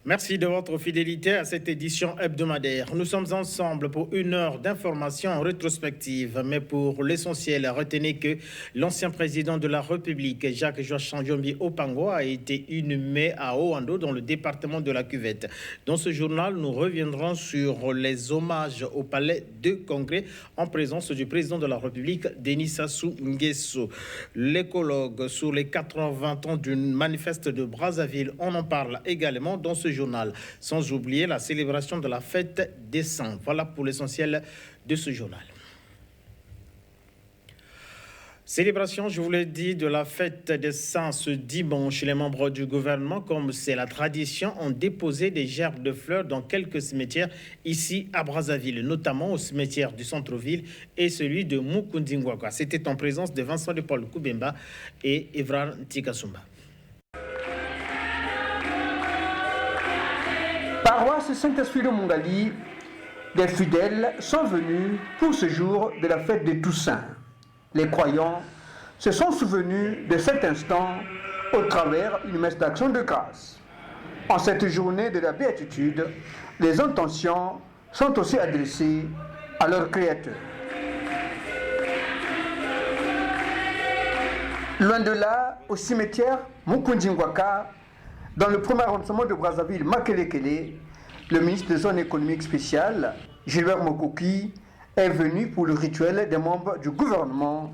Merci de votre fidélité à cette édition hebdomadaire. Nous sommes ensemble pour une heure d'information en rétrospective. Mais pour l'essentiel, retenez que l'ancien président de la République, Jacques-Georges Sandiombi Opango, a été inhumé à Oando, dans le département de la Cuvette. Dans ce journal, nous reviendrons sur les hommages au palais de Congrès en présence du président de la République, Denis Sassou Nguesso. L'écologue sur les 80 ans du manifeste de Brazzaville, on en parle également dans ce journal, sans oublier la célébration de la fête des Saints. Voilà pour l'essentiel de ce journal. Célébration, je vous l'ai dit, de la fête des Saints ce dimanche. Les membres du gouvernement, comme c'est la tradition, ont déposé des gerbes de fleurs dans quelques cimetières ici à Brazzaville, notamment au cimetière du centre-ville et celui de Mukundingwaka. C'était en présence de Vincent de Paul Koubemba et Evrar Ntikasumba. Paroisse Saint-Esprit de Mongali, des fidèles sont venus pour ce jour de la fête des Toussaints. Les croyants se sont souvenus de cet instant au travers d'une messe d'action de grâce. En cette journée de la béatitude, les intentions sont aussi adressées à leur Créateur. Loin de là, au cimetière Mukundingwaka, dans le premier arrondissement de Brazzaville, Makelekele, le ministre de zone économique spéciale, Gilbert Mokoki, est venu pour le rituel des membres du gouvernement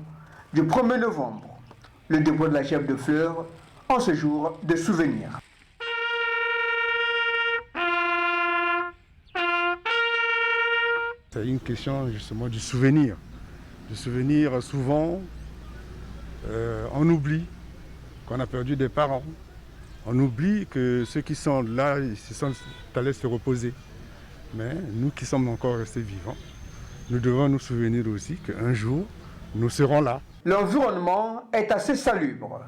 du 1er novembre, le dépôt de la gerbe de fleurs en ce jour de souvenir. C'est une question justement du souvenir. Du souvenir, souvent, on oublie qu'on a perdu des parents. On oublie que ceux qui sont là, ils se sont allés se reposer. Mais nous qui sommes encore restés vivants, nous devons nous souvenir aussi qu'un jour, nous serons là. L'environnement est assez salubre,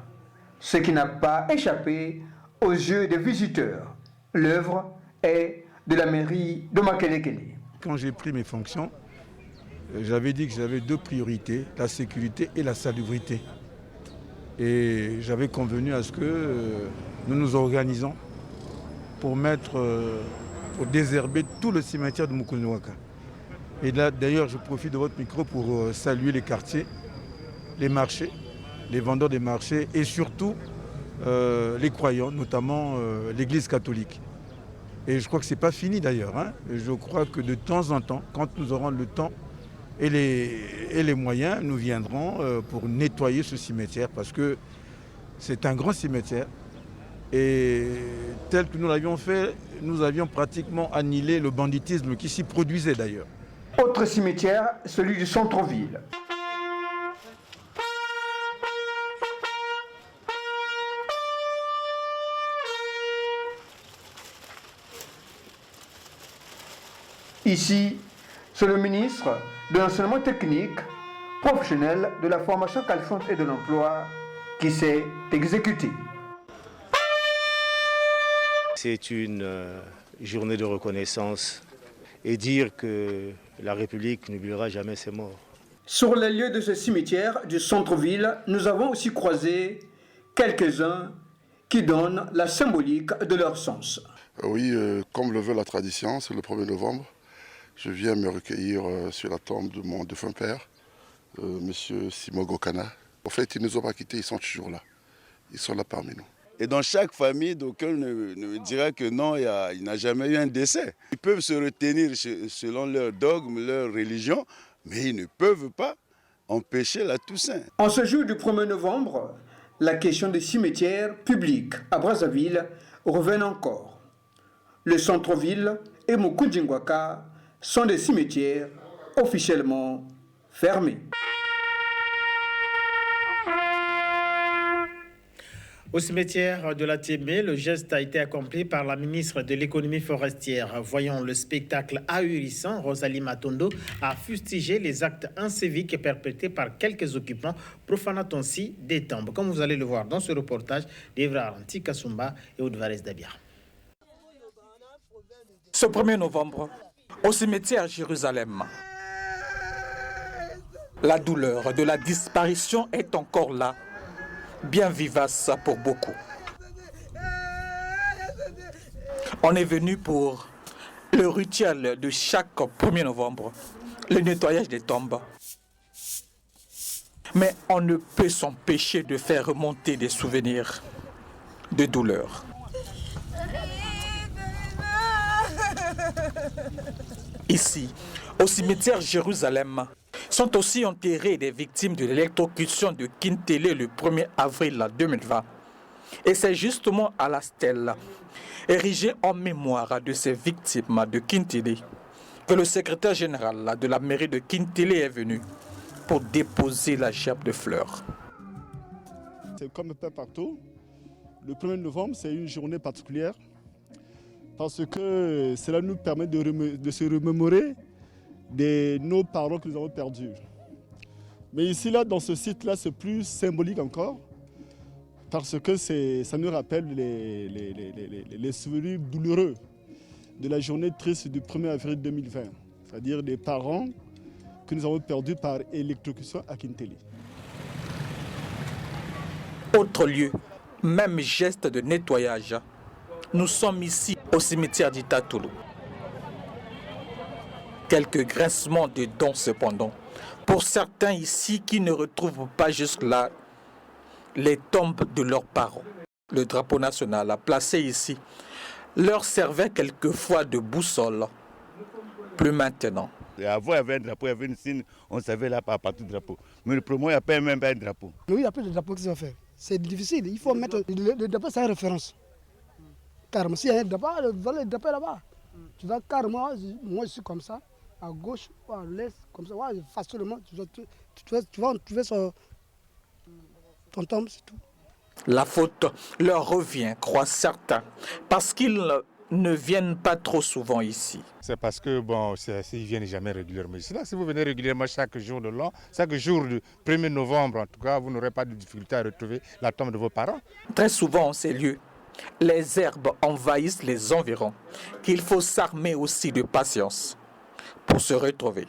ce qui n'a pas échappé aux yeux des visiteurs. L'œuvre est de la mairie de Makelekele. Quand j'ai pris mes fonctions, j'avais dit que j'avais deux priorités, la sécurité et la salubrité. Et j'avais convenu à ce que nous nous organisons pour désherber tout le cimetière de Mukundingwaka. Et là, d'ailleurs, je profite de votre micro pour saluer les quartiers, les marchés, les vendeurs des marchés et surtout les croyants, notamment l'église catholique. Et je crois que ce n'est pas fini d'ailleurs. Je crois que de temps en temps, quand nous aurons le temps et les moyens, nous viendrons pour nettoyer ce cimetière parce que c'est un grand cimetière. Et tel que nous l'avions fait, nous avions pratiquement annihilé le banditisme qui s'y produisait d'ailleurs. Autre cimetière, celui du centre-ville. Ici, c'est le ministre de l'enseignement technique, professionnel, de la formation qualifiante et de l'emploi qui s'est exécuté. C'est une journée de reconnaissance et dire que la République n'oubliera jamais ses morts. Sur les lieux de ce cimetière du centre-ville, nous avons aussi croisé quelques-uns qui donnent la symbolique de leur sens. Oui, comme le veut la tradition, c'est le 1er novembre. Je viens me recueillir sur la tombe de mon défunt père, M. Simogo Kana. En fait, ils ne nous ont pas quittés, ils sont toujours là. Ils sont là parmi nous. Et dans chaque famille, d'aucuns ne dira que non, il n'a jamais eu un décès. Ils peuvent se retenir selon leur dogme, leur religion, mais ils ne peuvent pas empêcher la Toussaint. En ce jour du 1er novembre, la question des cimetières publics à Brazzaville revient encore. Le centre-ville et Mukundingwaka sont des cimetières officiellement fermés. Au cimetière de la Témé, le geste a été accompli par la ministre de l'économie forestière. Voyant le spectacle ahurissant, Rosalie Matondo a fustigé les actes inciviques perpétrés par quelques occupants profanant ainsi des tombes, comme vous allez le voir dans ce reportage d'Evrar Ntikasumba et Oudvarez Dabia. Ce 1er novembre, au cimetière Jérusalem, la douleur de la disparition est encore là, bien vivace pour beaucoup. On est venu pour le rituel de chaque 1er novembre, le nettoyage des tombes. Mais on ne peut s'empêcher de faire remonter des souvenirs de douleur. Ici, au cimetière Jérusalem, sont aussi enterrées des victimes de l'électrocution de Kintélé le 1er avril 2020. Et c'est justement à la stèle, érigée en mémoire de ces victimes de Kintélé, que le secrétaire général de la mairie de Kintélé est venu pour déposer la gerbe de fleurs. C'est comme un peu partout. Le 1er novembre, c'est une journée particulière parce que cela nous permet de se remémorer de nos parents que nous avons perdus. Mais ici, là, dans ce site-là, c'est plus symbolique encore parce que ça nous rappelle les souvenirs douloureux de la journée triste du 1er avril 2020, c'est-à-dire des parents que nous avons perdus par électrocution à Kintélé. Autre lieu, même geste de nettoyage. Nous sommes ici au cimetière d'Itatoulou. Quelques grincements de dents cependant. Pour certains ici qui ne retrouvent pas jusque-là les tombes de leurs parents. Le drapeau national placé ici leur servait quelquefois de boussole. Plus maintenant. Avant, il y avait un drapeau, il y avait une signe, on savait là partout le drapeau. Mais le premier, il n'y a pas même pas un drapeau. Oui, il y a plus de drapeaux qui sont faits. C'est difficile, il faut mettre le drapeau, c'est une référence. Carrément, s'il y a un drapeau, le drapeau est là-bas. Tu vas carrément, moi je suis comme ça, à gauche ou à l'est, comme ça, ouais, facilement, tu vas trouver ton tombe, c'est tout. La faute leur revient, croient certains, parce qu'ils ne viennent pas trop souvent ici. C'est parce que, bon, ils ne viennent jamais régulièrement ici. Là, si vous venez régulièrement chaque jour de l'an, chaque jour du 1er novembre, en tout cas, vous n'aurez pas de difficulté à retrouver la tombe de vos parents. Très souvent, en ces lieux, les herbes envahissent les environs, qu'il faut s'armer aussi de patience pour se retrouver.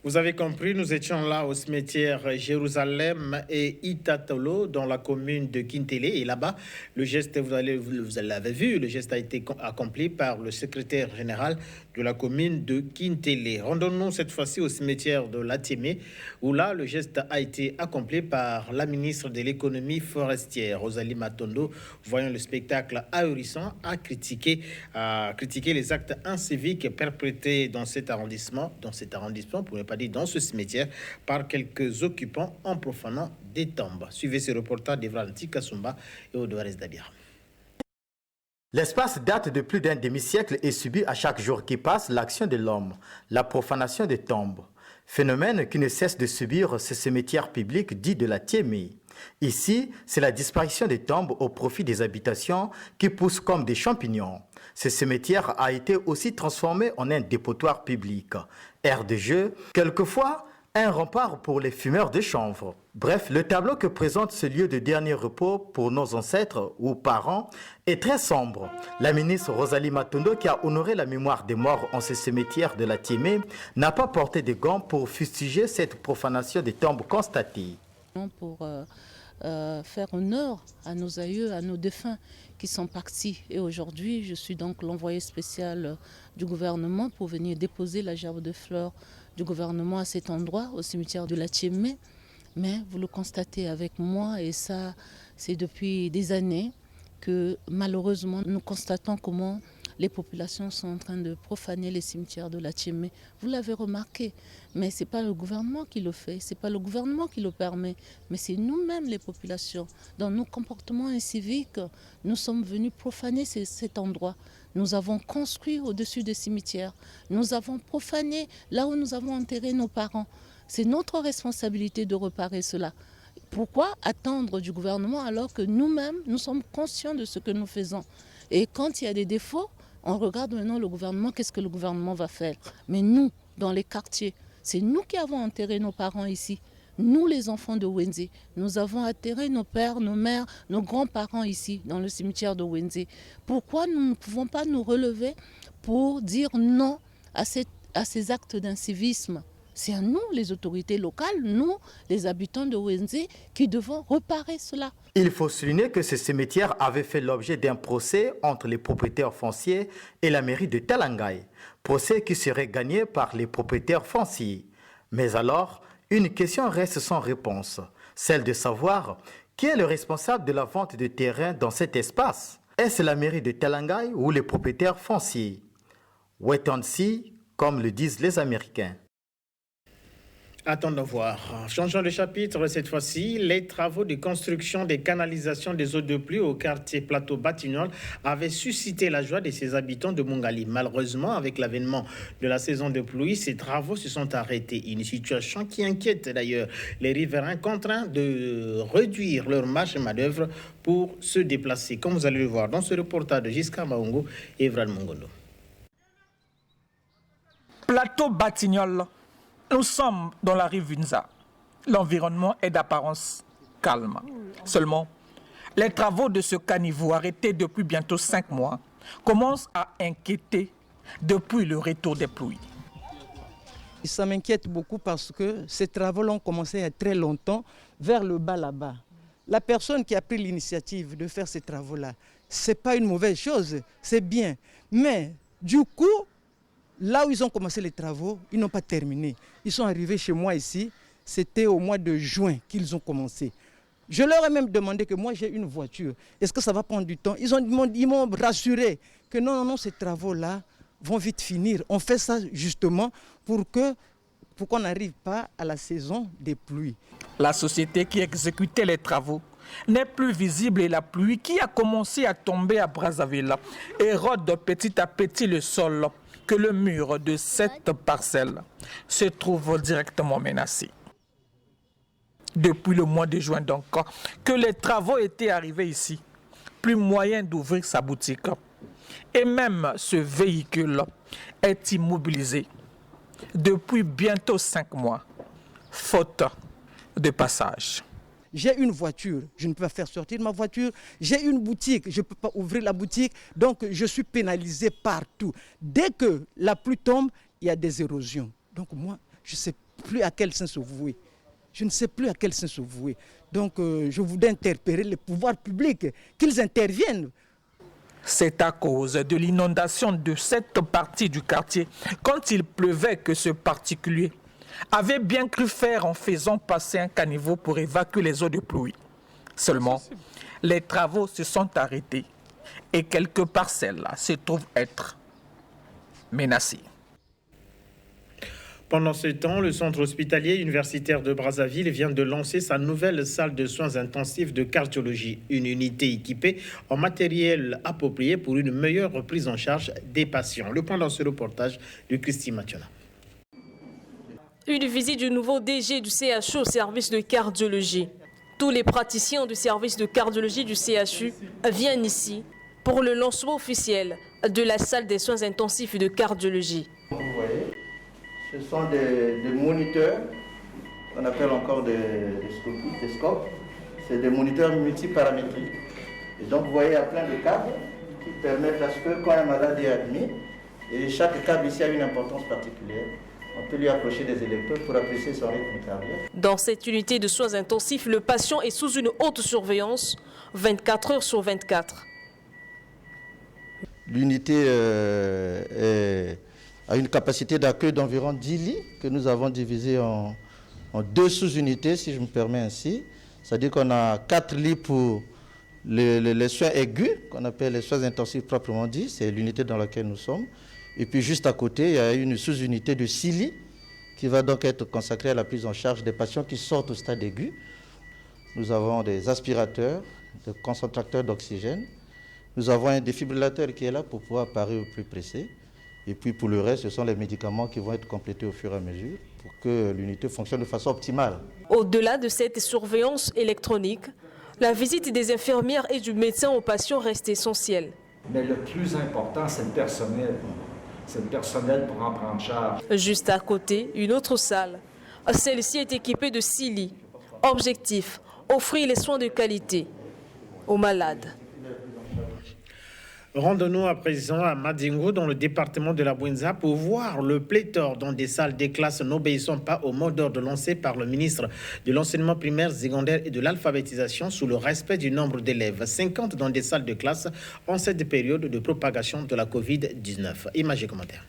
Vous avez compris, nous étions là au cimetière Jérusalem et Itatolo dans la commune de Kintélé. Et là-bas, le geste, vous l'avez vu, le geste a été accompli par le secrétaire général de la commune de Kintélé. Rendons-nous cette fois-ci au cimetière de Latimé, où là, le geste a été accompli par la ministre de l'économie forestière, Rosalie Matondo. Voyant le spectacle ahurissant, a critiqué les actes inciviques perpétrés dans cet arrondissement, pour ne pas dire dans ce cimetière, par quelques occupants en profanant des tombes. Suivez ce reportage d'Evran Tikasumba et Odoares Dabia. L'espace date de plus d'un demi-siècle et subit à chaque jour qui passe l'action de l'homme, la profanation des tombes. Phénomène qui ne cesse de subir ce cimetière public dit de la Tiémé. Ici, c'est la disparition des tombes au profit des habitations qui poussent comme des champignons. Ce cimetière a été aussi transformé en un dépotoir public, aire de jeu, quelquefois un rempart pour les fumeurs de chanvre. Bref, le tableau que présente ce lieu de dernier repos pour nos ancêtres ou parents est très sombre. La ministre Rosalie Matondo, qui a honoré la mémoire des morts en ce cimetière de la Tiémé, n'a pas porté de gants pour fustiger cette profanation des tombes constatées. Pour faire honneur à nos aïeux, à nos défunts qui sont partis. Et aujourd'hui, je suis donc l'envoyé spécial du gouvernement pour venir déposer la gerbe de fleurs du gouvernement à cet endroit, au cimetière de la Tiémé. Mais vous le constatez avec moi, et ça, c'est depuis des années que malheureusement, nous constatons comment les populations sont en train de profaner les cimetières de la Tiémé. Vous l'avez remarqué, mais ce n'est pas le gouvernement qui le fait, ce n'est pas le gouvernement qui le permet, mais c'est nous-mêmes les populations. Dans nos comportements inciviques, nous sommes venus profaner cet endroit. Nous avons construit au-dessus des cimetières, nous avons profané là où nous avons enterré nos parents. C'est notre responsabilité de réparer cela. Pourquoi attendre du gouvernement alors que nous-mêmes, nous sommes conscients de ce que nous faisons? Et quand il y a des défauts, on regarde maintenant le gouvernement, qu'est-ce que le gouvernement va faire? Mais nous, dans les quartiers, c'est nous qui avons enterré nos parents ici. Nous, les enfants de Wenzé, nous avons enterré nos pères, nos mères, nos grands-parents ici, dans le cimetière de Wenzé. Pourquoi nous ne pouvons pas nous relever pour dire non à ces actes d'incivisme? C'est à nous, les autorités locales, nous, les habitants de Wenze, qui devons réparer cela. Il faut souligner que ce cimetière avait fait l'objet d'un procès entre les propriétaires fonciers et la mairie de Talangaye. Procès qui serait gagné par les propriétaires fonciers. Mais alors, une question reste sans réponse. Celle de savoir qui est le responsable de la vente de terrain dans cet espace. Est-ce la mairie de Talangaye ou les propriétaires fonciers? Wait and see, comme le disent les Américains. Attendons voir. Changeons de chapitre cette fois-ci. Les travaux de construction des canalisations des eaux de pluie au quartier Plateau Batignolles avaient suscité la joie de ses habitants de Mongali. Malheureusement, avec l'avènement de la saison de pluie, ces travaux se sont arrêtés. Une situation qui inquiète d'ailleurs les riverains contraints de réduire leur marge de manœuvre pour se déplacer. Comme vous allez le voir dans ce reportage de Giscard Maungo et Evran Mongondo. Plateau Batignolles. Nous sommes dans la rive Vunza. L'environnement est d'apparence calme. Seulement, les travaux de ce caniveau, arrêtés depuis bientôt 5 mois, commencent à inquiéter depuis le retour des pluies. Ça m'inquiète beaucoup parce que ces travaux ont commencé il y a très longtemps, vers le bas là-bas. La personne qui a pris l'initiative de faire ces travaux-là, ce n'est pas une mauvaise chose, c'est bien. Mais du coup, là où ils ont commencé les travaux, ils n'ont pas terminé. Ils sont arrivés chez moi ici, c'était au mois de juin qu'ils ont commencé. Je leur ai même demandé que moi j'ai une voiture, est-ce que ça va prendre du temps? Ils m'ont rassuré que non, ces travaux-là vont vite finir. On fait ça justement pour qu'on n'arrive pas à la saison des pluies. La société qui exécutait les travaux n'est plus visible et la pluie qui a commencé à tomber à Brazzaville érode petit à petit le sol, que le mur de cette parcelle se trouve directement menacé. Depuis le mois de juin donc, que les travaux étaient arrivés ici, plus moyen d'ouvrir sa boutique. Et même ce véhicule est immobilisé depuis bientôt 5 mois, faute de passage. J'ai une voiture, je ne peux pas faire sortir ma voiture. J'ai une boutique, je ne peux pas ouvrir la boutique. Donc je suis pénalisé partout. Dès que la pluie tombe, il y a des érosions. Donc moi, je ne sais plus à quel sens se vouer. Je ne sais plus à quel sens se vouer. Donc je voudrais interpeller les pouvoirs publics, qu'ils interviennent. C'est à cause de l'inondation de cette partie du quartier, quand il pleuvait, que ce particulier avait bien cru faire en faisant passer un caniveau pour évacuer les eaux de pluie. Seulement, les travaux se sont arrêtés et quelques parcelles se trouvent être menacées. Pendant ce temps, le centre hospitalier universitaire de Brazzaville vient de lancer sa nouvelle salle de soins intensifs de cardiologie, une unité équipée en matériel approprié pour une meilleure prise en charge des patients. Le point dans ce reportage de Christine Mationa. Une visite du nouveau DG du CHU au service de cardiologie. Tous les praticiens du service de cardiologie du CHU viennent ici pour le lancement officiel de la salle des soins intensifs de cardiologie. Vous voyez, ce sont des moniteurs, qu'on appelle encore des scopes. C'est des moniteurs multiparamétriques. Et donc vous voyez, il y a plein de câbles qui permettent à ce que quand un malade est admis, et chaque câble ici a une importance particulière, on peut lui approcher des électrodes pour apprécier son rythme cardiaque. Dans cette unité de soins intensifs, le patient est sous une haute surveillance, 24 heures sur 24. L'unité a une capacité d'accueil d'environ 10 lits que nous avons divisés en 2 sous-unités, si je me permets ainsi. C'est-à-dire qu'on a 4 lits pour les soins aigus, qu'on appelle les soins intensifs proprement dit, c'est l'unité dans laquelle nous sommes. Et puis juste à côté, il y a une sous-unité de 6 lits qui va donc être consacrée à la prise en charge des patients qui sortent au stade aigu. Nous avons des aspirateurs, des concentrateurs d'oxygène. Nous avons un défibrillateur qui est là pour pouvoir parer au plus pressé. Et puis pour le reste, ce sont les médicaments qui vont être complétés au fur et à mesure pour que l'unité fonctionne de façon optimale. Au-delà de cette surveillance électronique, la visite des infirmières et du médecin aux patients reste essentielle. Mais le plus important, c'est le personnel. C'est le personnel pour en prendre charge. Juste à côté, une autre salle. Celle-ci est équipée de 6 lits. Objectif, offrir les soins de qualité aux malades. Rendons-nous à présent à Madingo, dans le département de la Bouinza, pour voir le pléthore dans des salles des classes n'obéissant pas au mot d'ordre lancé par le ministre de l'enseignement primaire, secondaire et de l'alphabétisation sous le respect du nombre d'élèves. 50 dans des salles de classe en cette période de propagation de la Covid-19. Images et commentaires.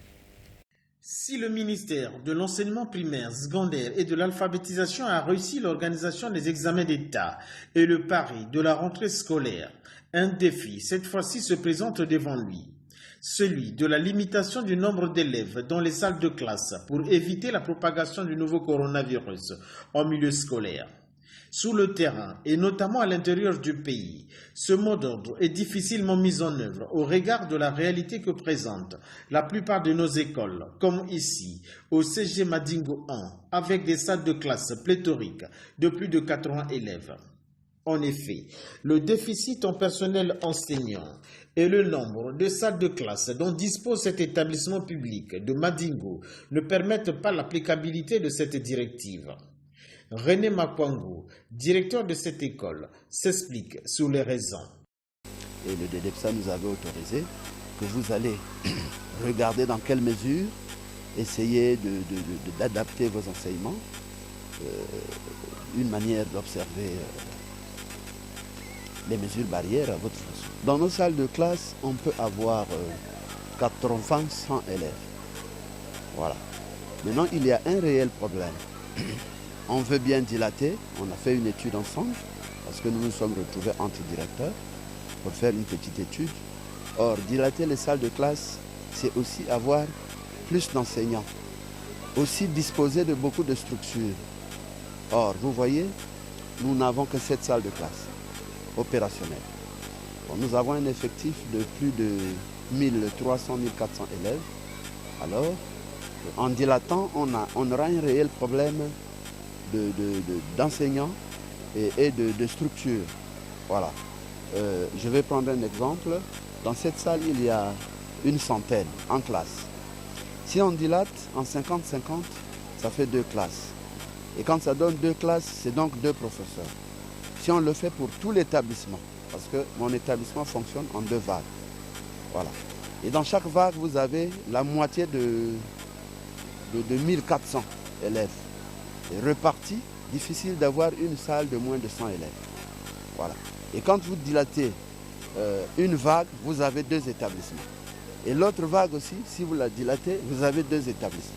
Si le ministère de l'enseignement primaire, secondaire et de l'alphabétisation a réussi l'organisation des examens d'État et le pari de la rentrée scolaire, un défi cette fois-ci se présente devant lui, celui de la limitation du nombre d'élèves dans les salles de classe pour éviter la propagation du nouveau coronavirus en milieu scolaire. Sur le terrain et notamment à l'intérieur du pays, ce mot d'ordre est difficilement mis en œuvre au regard de la réalité que présentent la plupart de nos écoles, comme ici, au CG Madingo 1, avec des salles de classe pléthoriques de plus de 80 élèves. En effet, le déficit en personnel enseignant et le nombre de salles de classe dont dispose cet établissement public de Madingo ne permettent pas l'applicabilité de cette directive. René Makwango, directeur de cette école, s'explique sur les raisons. Et le DEDEPSA nous avait autorisé que vous allez regarder dans quelle mesure essayer d'adapter vos enseignements, une manière d'observer les mesures barrières à votre façon. Dans nos salles de classe, on peut avoir 80, 100 élèves. Voilà. Maintenant, il y a un réel problème. On veut bien dilater, on a fait une étude ensemble, parce que nous nous sommes retrouvés entre directeurs pour faire une petite étude. Or, dilater les salles de classe, c'est aussi avoir plus d'enseignants, aussi disposer de beaucoup de structures. Or, vous voyez, nous n'avons que 7 salles de classe opérationnelles. Bon, nous avons un effectif de plus de 1300, 1400 élèves. Alors, en dilatant, on aura un réel problème d'enseignants et de structures. Voilà. Je vais prendre un exemple. Dans cette salle, il y a une centaine en classe. Si on dilate en 50-50, ça fait 2 classes. Et quand ça donne 2 classes, c'est donc 2 professeurs. Si on le fait pour tout l'établissement, parce que mon établissement fonctionne en 2 vagues. Voilà. Et dans chaque vague, vous avez la moitié de 1400 élèves. Et reparti, difficile d'avoir une salle de moins de 100 élèves. Voilà. Et quand vous dilatez une vague, vous avez 2 établissements. Et l'autre vague aussi, si vous la dilatez, vous avez 2 établissements.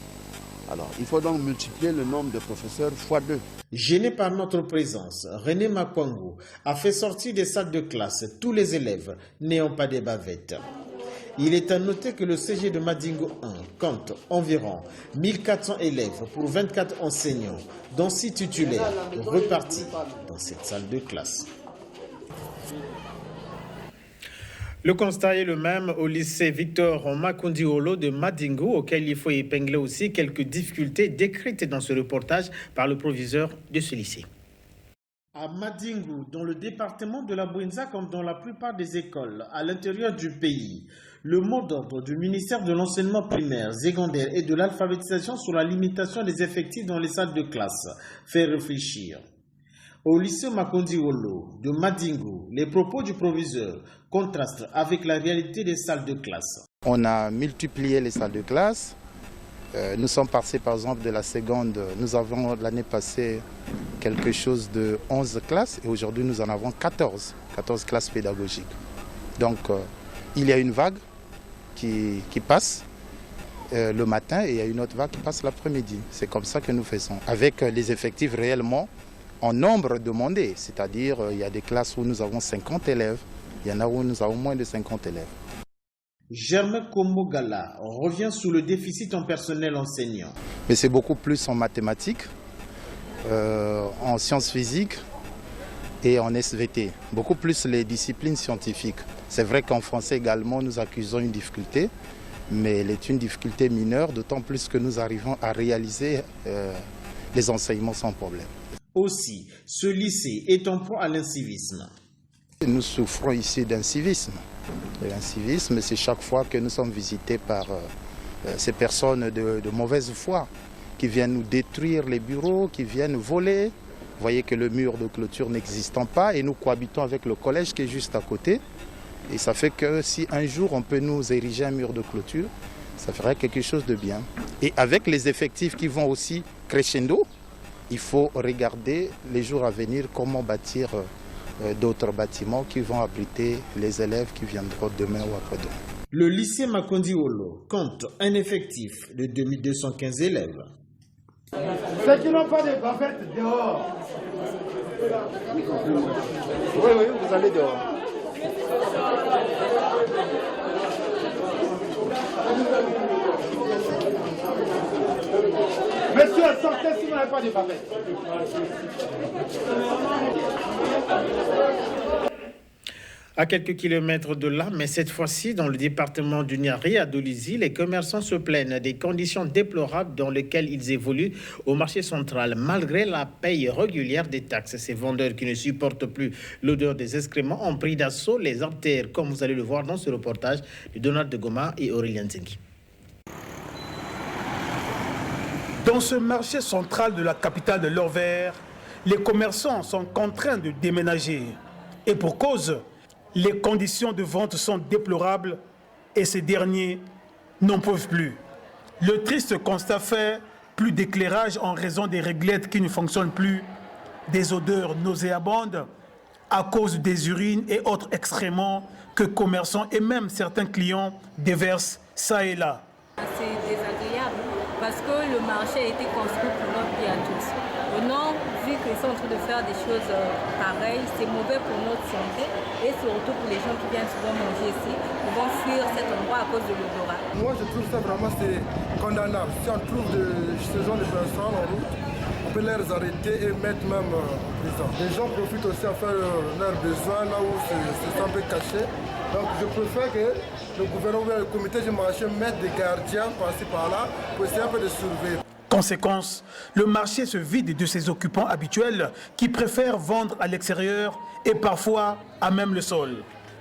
Alors, il faut donc multiplier le nombre de professeurs fois 2. Gêné par notre présence, René Makwango a fait sortir des salles de classe tous les élèves n'ayant pas de bavettes. Il est à noter que le CG de Madingo 1 compte environ 1400 élèves pour 24 enseignants, dont 6 titulaires repartis dans cette salle de classe. Le constat est le même au lycée Victor Makundiolo de Madingo, auquel il faut épingler aussi quelques difficultés décrites dans ce reportage par le proviseur de ce lycée. À Madingo, dans le département de la Bouinza, comme dans la plupart des écoles à l'intérieur du pays, le mot d'ordre du ministère de l'enseignement primaire, secondaire et de l'alphabétisation sur la limitation des effectifs dans les salles de classe fait réfléchir. Au lycée Makundiolo de Madingo, les propos du proviseur contrastent avec la réalité des salles de classe. On a multiplié les salles de classe. Nous sommes passés par exemple de la seconde, nous avons l'année passée quelque chose de 11 classes et aujourd'hui nous en avons 14 classes pédagogiques. Donc il y a une vague qui passe le matin et il y a une autre vague qui passe l'après-midi. C'est comme ça que nous faisons, avec les effectifs réellement en nombre demandé, c'est-à-dire il y a des classes où nous avons 50 élèves, il y en a où nous avons moins de 50 élèves. Germain Komogala revient sur le déficit en personnel enseignant. Mais c'est beaucoup plus en mathématiques, en sciences physiques et en SVT. Beaucoup plus les disciplines scientifiques. C'est vrai qu'en français également nous accusons une difficulté, mais elle est une difficulté mineure, d'autant plus que nous arrivons à réaliser les enseignements sans problème. Aussi, ce lycée est en proie à l'incivisme. Nous souffrons ici d'un civisme. L'incivisme, c'est chaque fois que nous sommes visités par ces personnes de mauvaise foi qui viennent nous détruire les bureaux, qui viennent voler. Vous voyez que le mur de clôture n'existant pas et nous cohabitons avec le collège qui est juste à côté. Et ça fait que si un jour on peut nous ériger un mur de clôture, ça ferait quelque chose de bien. Et avec les effectifs qui vont aussi crescendo, il faut regarder les jours à venir comment bâtir d'autres bâtiments qui vont abriter les élèves qui viendront demain ou après-demain. Le lycée Makondiolo compte un effectif de 2215 élèves. Ceux qui n'ont pas de bavettes dehors. Oui, vous allez dehors. Monsieur, sortez si vous n'avez pas de bavettes. À quelques kilomètres de là, mais cette fois-ci dans le département du Niari, à Dolisie, les commerçants se plaignent des conditions déplorables dans lesquelles ils évoluent au marché central, malgré la paye régulière des taxes. Ces vendeurs qui ne supportent plus l'odeur des excréments ont pris d'assaut les artères, comme vous allez le voir dans ce reportage de Donald de Goma et Aurélien Zengi. Dans ce marché central de la capitale de l'Or-Vert, les commerçants sont contraints de déménager. Et pour cause, les conditions de vente sont déplorables et ces derniers n'en peuvent plus. Le triste constat fait, plus d'éclairage en raison des réglettes qui ne fonctionnent plus, des odeurs nauséabondes à cause des urines et autres excréments que commerçants et même certains clients déversent ça et là. C'est désagréable parce que le marché a été construit pour notre bien à tous. Non, vu qu'ils sont en train de faire des choses pareilles, c'est mauvais pour notre santé et surtout pour les gens qui viennent souvent manger ici, ils vont fuir cet endroit à cause de l'odorat. Moi je trouve ça vraiment condamnable. Si on trouve ce genre de personnes en route, on peut les arrêter et mettre même en prison. Les gens profitent aussi à faire leurs besoins là où c'est un peu caché. Donc je préfère que le gouvernement et le comité du marché mettent des gardiens par-ci par-là pour essayer un peu de surveiller. Conséquence, le marché se vide de ses occupants habituels qui préfèrent vendre à l'extérieur et parfois à même le sol.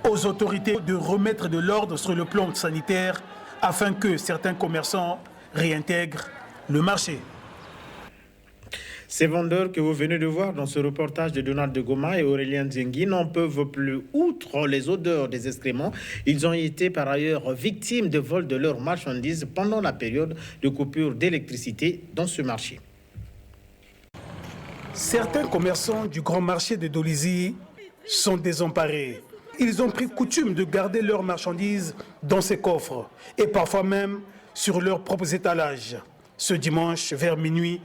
Aux autorités de remettre de l'ordre sur le plan sanitaire afin que certains commerçants réintègrent le marché. Ces vendeurs que vous venez de voir dans ce reportage de Donald de Goma et Aurélien Zengi n'en peuvent plus. Outre les odeurs des excréments, ils ont été par ailleurs victimes de vols de leurs marchandises pendant la période de coupure d'électricité dans ce marché. Certains commerçants du grand marché de Dolisie sont désemparés. Ils ont pris coutume de garder leurs marchandises dans ces coffres et parfois même sur leurs propres étalages. Ce dimanche, vers minuit,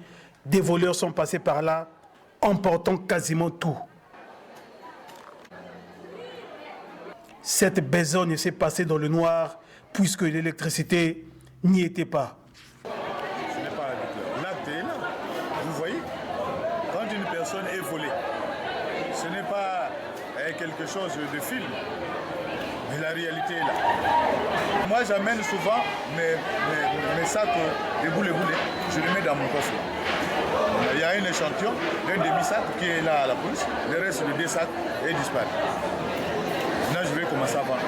des voleurs sont passés par là, emportant quasiment tout. Cette besogne s'est passée dans le noir, puisque l'électricité n'y était pas. Ce n'est pas l'acte est là. Vous voyez, quand une personne est volée, ce n'est pas quelque chose de film, mais la réalité est là. Moi, j'amène souvent mes sacs de boulets, je les mets dans mon coffre. Il y a un échantillon d'un demi-sac qui est là à la police, le reste de 2 sacs est disparu. Là, je vais commencer à vendre.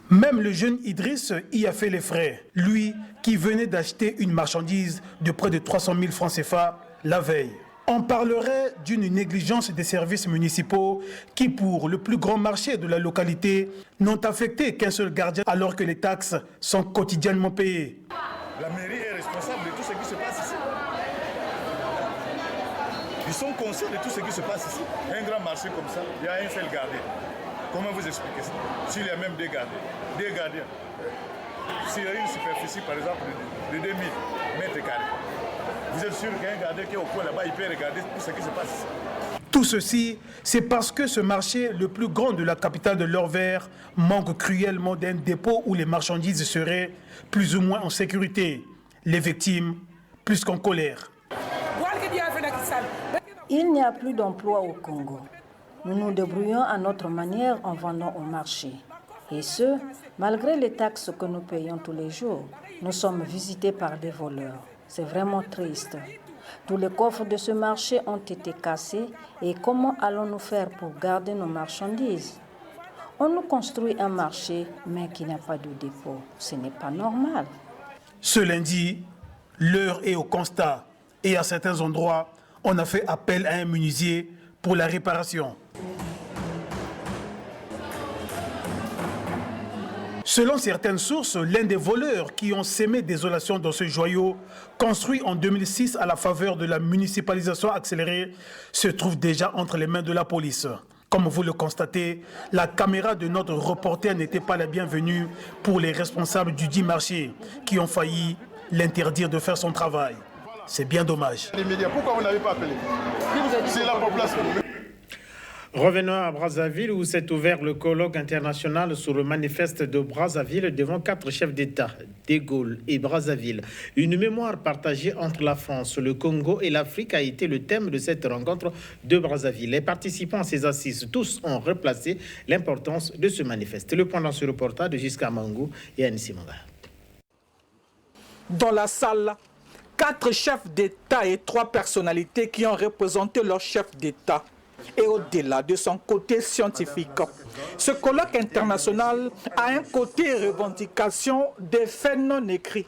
Même le jeune Idriss y a fait les frais. Lui qui venait d'acheter une marchandise de près de 300 000 francs CFA la veille. On parlerait d'une négligence des services municipaux qui, pour le plus grand marché de la localité, n'ont affecté qu'un seul gardien alors que les taxes sont quotidiennement payées. La mairie est responsable de tout ce qui se passe ici. Ils sont conscients de tout ce qui se passe ici. Un grand marché comme ça, il y a un seul gardien. Comment vous expliquez ça? S'il y a même 2 gardiens. S'il y a une superficie, par exemple, de 2000 mètres carrés, vous êtes sûr qu'un gardien qui est au coin là-bas, il peut regarder tout ce qui se passe ici? Tout ceci, c'est parce que ce marché, le plus grand de la capitale de l'Or-Vert, manque cruellement d'un dépôt où les marchandises seraient plus ou moins en sécurité. Les victimes, plus qu'en colère. Il n'y a plus d'emploi au Congo. Nous nous débrouillons à notre manière en vendant au marché. Et ce, malgré les taxes que nous payons tous les jours. Nous sommes visités par des voleurs. C'est vraiment triste. Tous les coffres de ce marché ont été cassés. Et comment allons-nous faire pour garder nos marchandises? On nous construit un marché, mais qui n'a pas de dépôt. Ce n'est pas normal. Ce lundi, l'heure est au constat. Et à certains endroits, on a fait appel à un menuisier pour la réparation. Selon certaines sources, l'un des voleurs qui ont sémé désolation dans ce joyau, construit en 2006 à la faveur de la municipalisation accélérée, se trouve déjà entre les mains de la police. Comme vous le constatez, la caméra de notre reporter n'était pas la bienvenue pour les responsables du dit marché qui ont failli l'interdire de faire son travail. C'est bien dommage. Pourquoi vous n'avez pas appelé? C'est la population. Revenons à Brazzaville où s'est ouvert le colloque international sur le manifeste de Brazzaville devant 4 chefs d'État, De Gaulle et Brazzaville. Une mémoire partagée entre la France, le Congo et l'Afrique a été le thème de cette rencontre de Brazzaville. Les participants à ces assises, tous ont replacé l'importance de ce manifeste. Le point dans ce reportage de Giscard Mangou et Anne Simonga. Dans la salle, 4 chefs d'État et 3 personnalités qui ont représenté leur chef d'État. Et au-delà de son côté scientifique, ce colloque international a un côté revendication des faits non écrits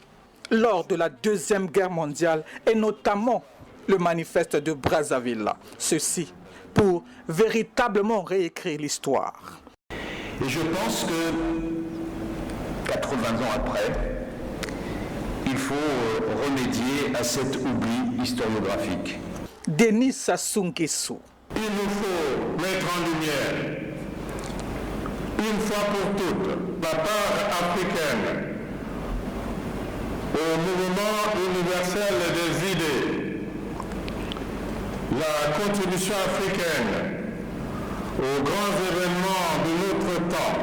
lors de la Deuxième Guerre mondiale et notamment le manifeste de Brazzaville. Ceci pour véritablement réécrire l'histoire. Et je pense que 80 ans après, il faut remédier à cet oubli historiographique. Denis Sassou Nguesso. Il nous faut mettre en lumière, une fois pour toutes, la part africaine au mouvement universel des idées, la contribution africaine aux grands événements de notre temps.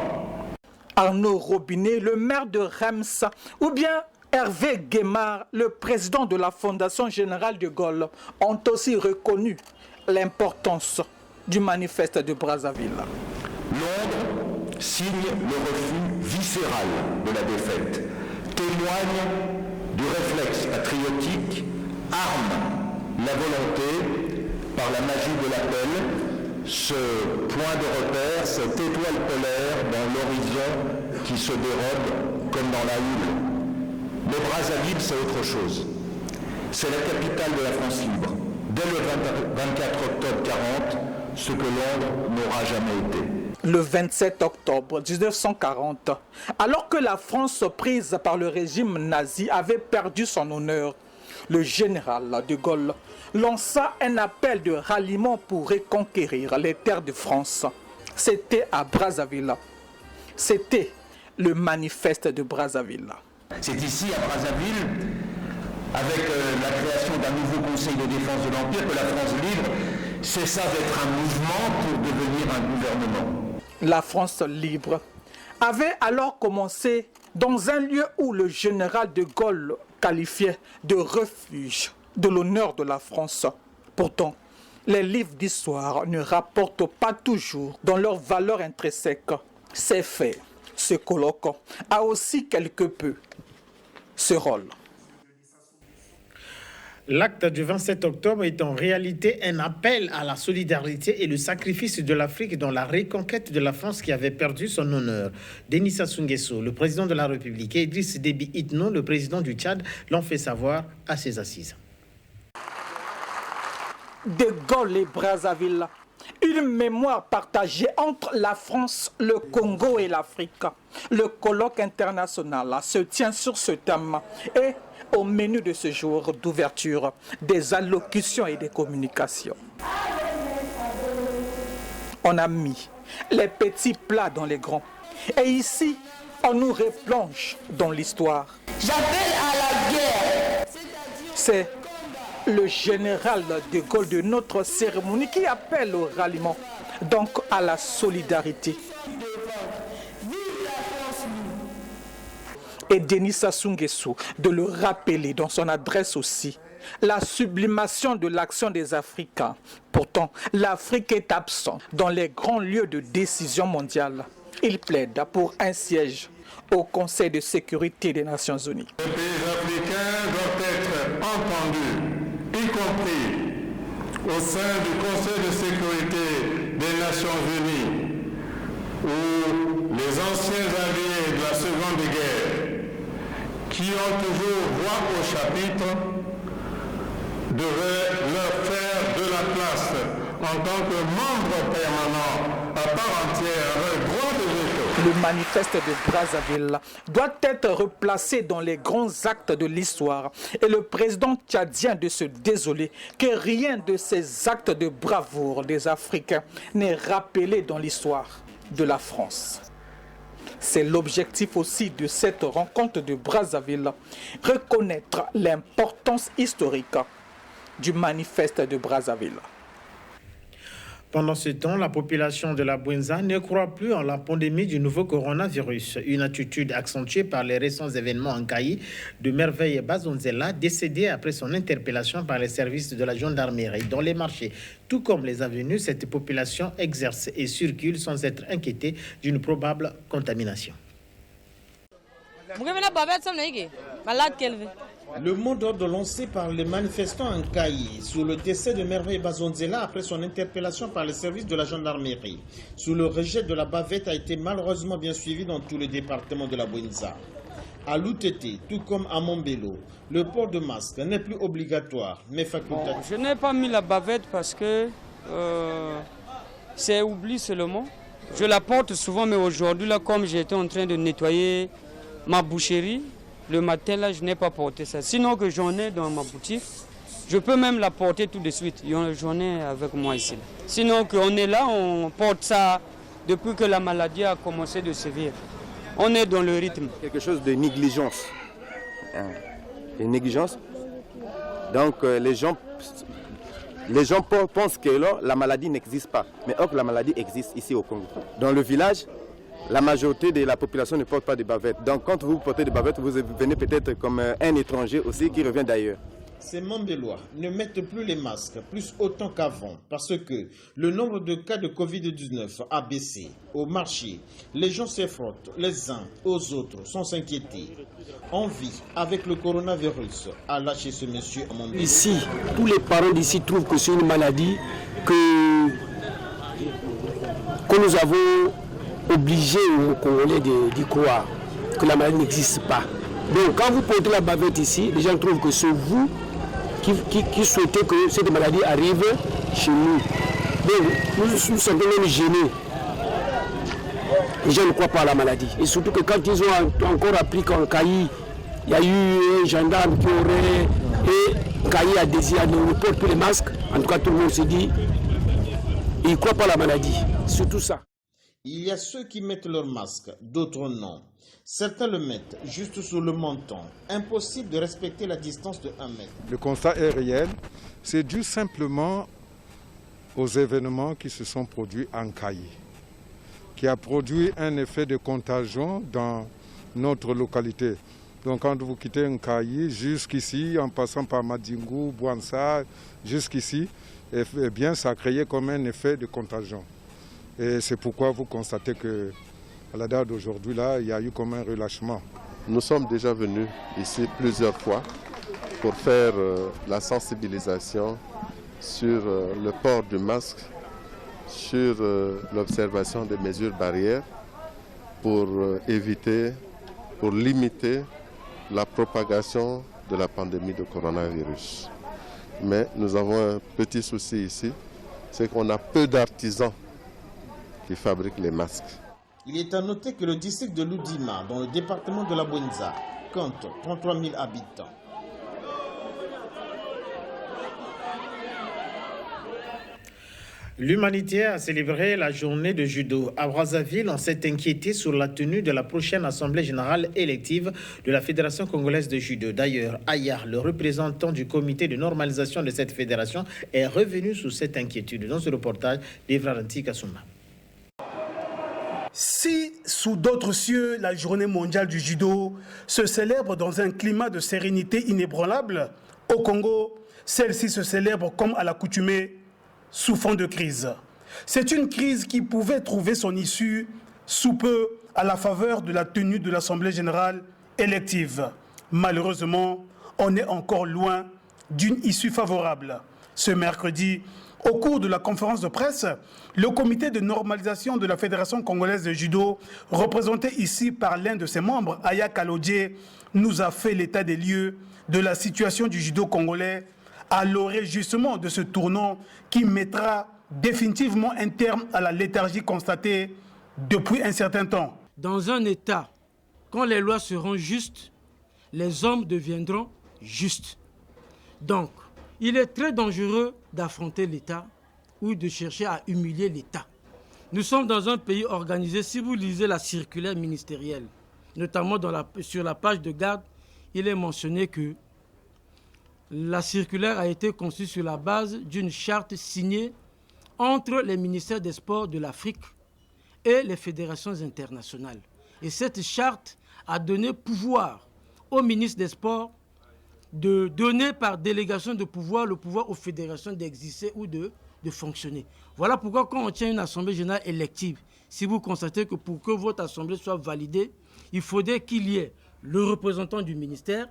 Arnaud Robinet, le maire de Reims, ou bien Hervé Guémard, le président de la Fondation Générale de Gaulle, ont aussi reconnu l'importance du manifeste de Brazzaville. Londres signe le refus viscéral de la défaite, témoigne du réflexe patriotique, arme la volonté par la magie de l'appel, ce point de repère, cette étoile polaire dans l'horizon qui se dérobe comme dans la houle. Mais Brazzaville, c'est autre chose. C'est la capitale de la France libre. Dès le 24 octobre 1940, ce que Londres n'aura jamais été. Le 27 octobre 1940, alors que la France prise par le régime nazi avait perdu son honneur, le général de Gaulle lança un appel de ralliement pour reconquérir les terres de France. C'était à Brazzaville. C'était le manifeste de Brazzaville. C'est ici, à Brazzaville, avec la création d'un nouveau Conseil de défense de l'Empire, que la France libre cessa d'être un mouvement pour devenir un gouvernement. La France libre avait alors commencé dans un lieu où le général de Gaulle qualifiait de refuge de l'honneur de la France. Pourtant, les livres d'histoire ne rapportent pas toujours dans leur valeur intrinsèque. Ces faits, ce colloque a aussi quelque peu ce rôle. L'acte du 27 octobre est en réalité un appel à la solidarité et le sacrifice de l'Afrique dans la reconquête de la France qui avait perdu son honneur. Denis Sassou Nguesso, le président de la République, et Idriss Déby Itno, le président du Tchad, l'ont fait savoir à ses assises. De Gaulle et Brazzaville, une mémoire partagée entre la France, le Congo et l'Afrique. Le colloque international se tient sur ce thème et au menu de ce jour d'ouverture, des allocutions et des communications. On a mis les petits plats dans les grands. Et ici, on nous replonge dans l'histoire. J'appelle à la guerre. C'est le général de Gaulle de notre cérémonie qui appelle au ralliement, donc à la solidarité. Et Denis Sassou Nguesso de le rappeler dans son adresse aussi. La sublimation de l'action des Africains. Pourtant, l'Afrique est absente dans les grands lieux de décision mondiale. Il plaide pour un siège au Conseil de sécurité des Nations Unies. Les pays africains doivent être entendus, y compris au sein du Conseil de sécurité des Nations Unies, où les anciens alliés de la Seconde Guerre, qui ont toujours voix au chapitre, devraient leur faire de la place en tant que membres permanents à part entière avec droit de veto. Le manifeste de Brazzaville doit être replacé dans les grands actes de l'histoire et le président tchadien de se désoler que rien de ces actes de bravoure des Africains n'est rappelé dans l'histoire de la France. C'est l'objectif aussi de cette rencontre de Brazzaville, reconnaître l'importance historique du manifeste de Brazzaville. Pendant ce temps, la population de la Bouenza ne croit plus en la pandémie du nouveau coronavirus. Une attitude accentuée par les récents événements en Cailly de Merveille Bazonzela, décédée après son interpellation par les services de la gendarmerie dans les marchés. Tout comme les avenues, cette population exerce et circule sans être inquiétée d'une probable contamination. Le mot d'ordre lancé par les manifestants en Cailly sous le décès de Merveille Bazonzela après son interpellation par les services de la gendarmerie sous le rejet de la bavette a été malheureusement bien suivi dans tout le département de la Bouenza. À Loutete, tout comme à Mombelo, le port de masque n'est plus obligatoire mais facultatif. Bon, je n'ai pas mis la bavette parce que c'est oubli seulement. Je la porte souvent, mais aujourd'hui, là, comme j'étais en train de nettoyer ma boucherie, le matin, là, je n'ai pas porté ça. Sinon que j'en ai dans ma boutique, je peux même la porter tout de suite. J'en ai avec moi ici. Sinon qu'on est là, on porte ça depuis que la maladie a commencé de sévir. On est dans le rythme. Quelque chose de négligence. Une négligence. Donc les gens pensent que là, la maladie n'existe pas. Mais or, la maladie existe ici au Congo. Dans le village, la majorité de la population ne porte pas de bavettes. Donc quand vous portez des bavettes, vous venez peut-être comme un étranger aussi qui revient d'ailleurs. Ces Mandélois ne mettent plus les masques, plus autant qu'avant, parce que le nombre de cas de Covid-19 a baissé. Au marché, les gens se frottent les uns aux autres sans s'inquiéter. On vit avec le coronavirus, a lâché ce monsieur à Mandélo. Ici, tous les parents d'ici trouvent que c'est une maladie que nous avons obligé aux Congolais d'y croire, que la maladie n'existe pas. Donc quand vous portez la bavette ici, les gens trouvent que c'est vous qui souhaitez que cette maladie arrive chez nous. Donc nous sommes même gênés. Les gens ne croient pas à la maladie. Et surtout que quand ils ont encore appris qu'en Cailly, il y a eu un gendarme qui aurait... Et Cailly a désiré ne porte plus les masques. En tout cas, tout le monde se dit, ils ne croient pas à la maladie. Surtout ça. Il y a ceux qui mettent leur masque, d'autres non. Certains le mettent juste sous le menton. Impossible de respecter la distance de 1 mètre. Le constat est réel. C'est dû simplement aux événements qui se sont produits en Cailly, qui a produit un effet de contagion dans notre localité. Donc quand vous quittez un Cailly jusqu'ici, en passant par Madingou, Bouansa, jusqu'ici, eh bien ça a créé comme un effet de contagion. Et c'est pourquoi vous constatez que à la date d'aujourd'hui, là, il y a eu comme un relâchement. Nous sommes déjà venus ici plusieurs fois pour faire la sensibilisation sur le port du masque, sur l'observation des mesures barrières pour éviter, pour limiter la propagation de la pandémie de coronavirus. Mais nous avons un petit souci ici, c'est qu'on a peu d'artisans qui fabriquent les masques. Il est à noter que le district de Loudima, dans le département de la Bouenza, compte 33 000 habitants. L'humanité a célébré la journée de judo. À Brazzaville, on s'est inquiété sur la tenue de la prochaine assemblée générale élective de la Fédération congolaise de judo. D'ailleurs, Aya, le représentant du comité de normalisation de cette fédération, est revenu sur cette inquiétude dans ce reportage d'Evraranti Kassouma. Si, sous d'autres cieux, la journée mondiale du judo se célèbre dans un climat de sérénité inébranlable, au Congo, celle-ci se célèbre comme à l'accoutumée, sous fond de crise. C'est une crise qui pouvait trouver son issue sous peu à la faveur de la tenue de l'Assemblée générale élective. Malheureusement, on est encore loin d'une issue favorable. Ce mercredi, au cours de la conférence de presse, le comité de normalisation de la Fédération congolaise de judo, représenté ici par l'un de ses membres, Aya Kalodje, nous a fait l'état des lieux de la situation du judo congolais à l'orée justement de ce tournant qui mettra définitivement un terme à la léthargie constatée depuis un certain temps. dans un État, quand les lois seront justes, les hommes deviendront justes. Donc, il est très dangereux d'affronter l'État ou de chercher à humilier l'État. Nous sommes dans un pays organisé. Si vous lisez la circulaire ministérielle, notamment sur la page de garde, il est mentionné que la circulaire a été conçue sur la base d'une charte signée entre les ministères des Sports de l'Afrique et les fédérations internationales. Et cette charte a donné pouvoir au ministre des Sports de donner par délégation de pouvoir le pouvoir aux fédérations d'exister ou de fonctionner. Voilà pourquoi quand on tient une assemblée générale élective, si vous constatez que pour que votre assemblée soit validée, il faudrait qu'il y ait le représentant du ministère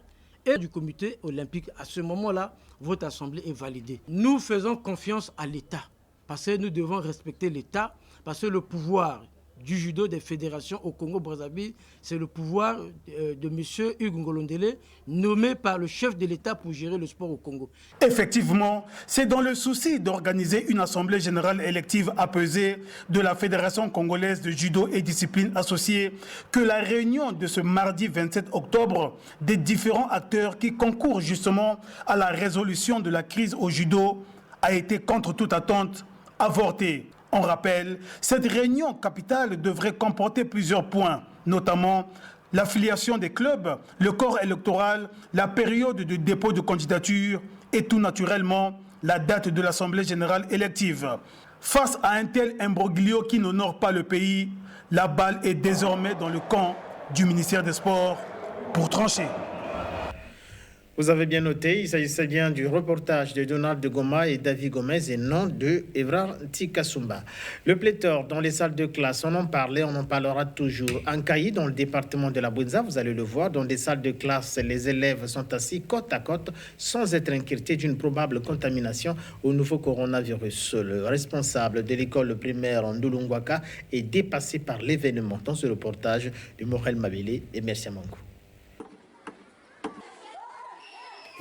et du comité olympique. À ce moment-là, votre assemblée est validée. Nous faisons confiance à l'État parce que nous devons respecter l'État, parce que le pouvoir du judo des fédérations au Congo-Brazzaville, c'est le pouvoir de M. Hugues Ngolondele, nommé par le chef de l'État pour gérer le sport au Congo. Effectivement, c'est dans le souci d'organiser une assemblée générale élective apaisée de la Fédération congolaise de judo et disciplines associées que la réunion de ce mardi 27 octobre des différents acteurs qui concourent justement à la résolution de la crise au judo a été contre toute attente avortée. On rappelle, cette réunion capitale devrait comporter plusieurs points, notamment l'affiliation des clubs, le corps électoral, la période de dépôt de candidature et tout naturellement la date de l'Assemblée générale élective. Face à un tel imbroglio qui n'honore pas le pays, la balle est désormais dans le camp du ministère des Sports pour trancher. Vous avez bien noté, il s'agissait bien du reportage de Donald de Goma et David Gomez et non de Evrar Tikasumba. Le pléthore dans les salles de classe, on en parlait, on en parlera toujours. En Kayi, dans le département de la Bouenza, vous allez le voir, dans des salles de classe, les élèves sont assis côte à côte sans être inquiétés d'une probable contamination au nouveau coronavirus. Le responsable de l'école primaire en Ndulungwaka est dépassé par l'événement. Dans ce reportage de Morel Mabélé et Mercia Mango.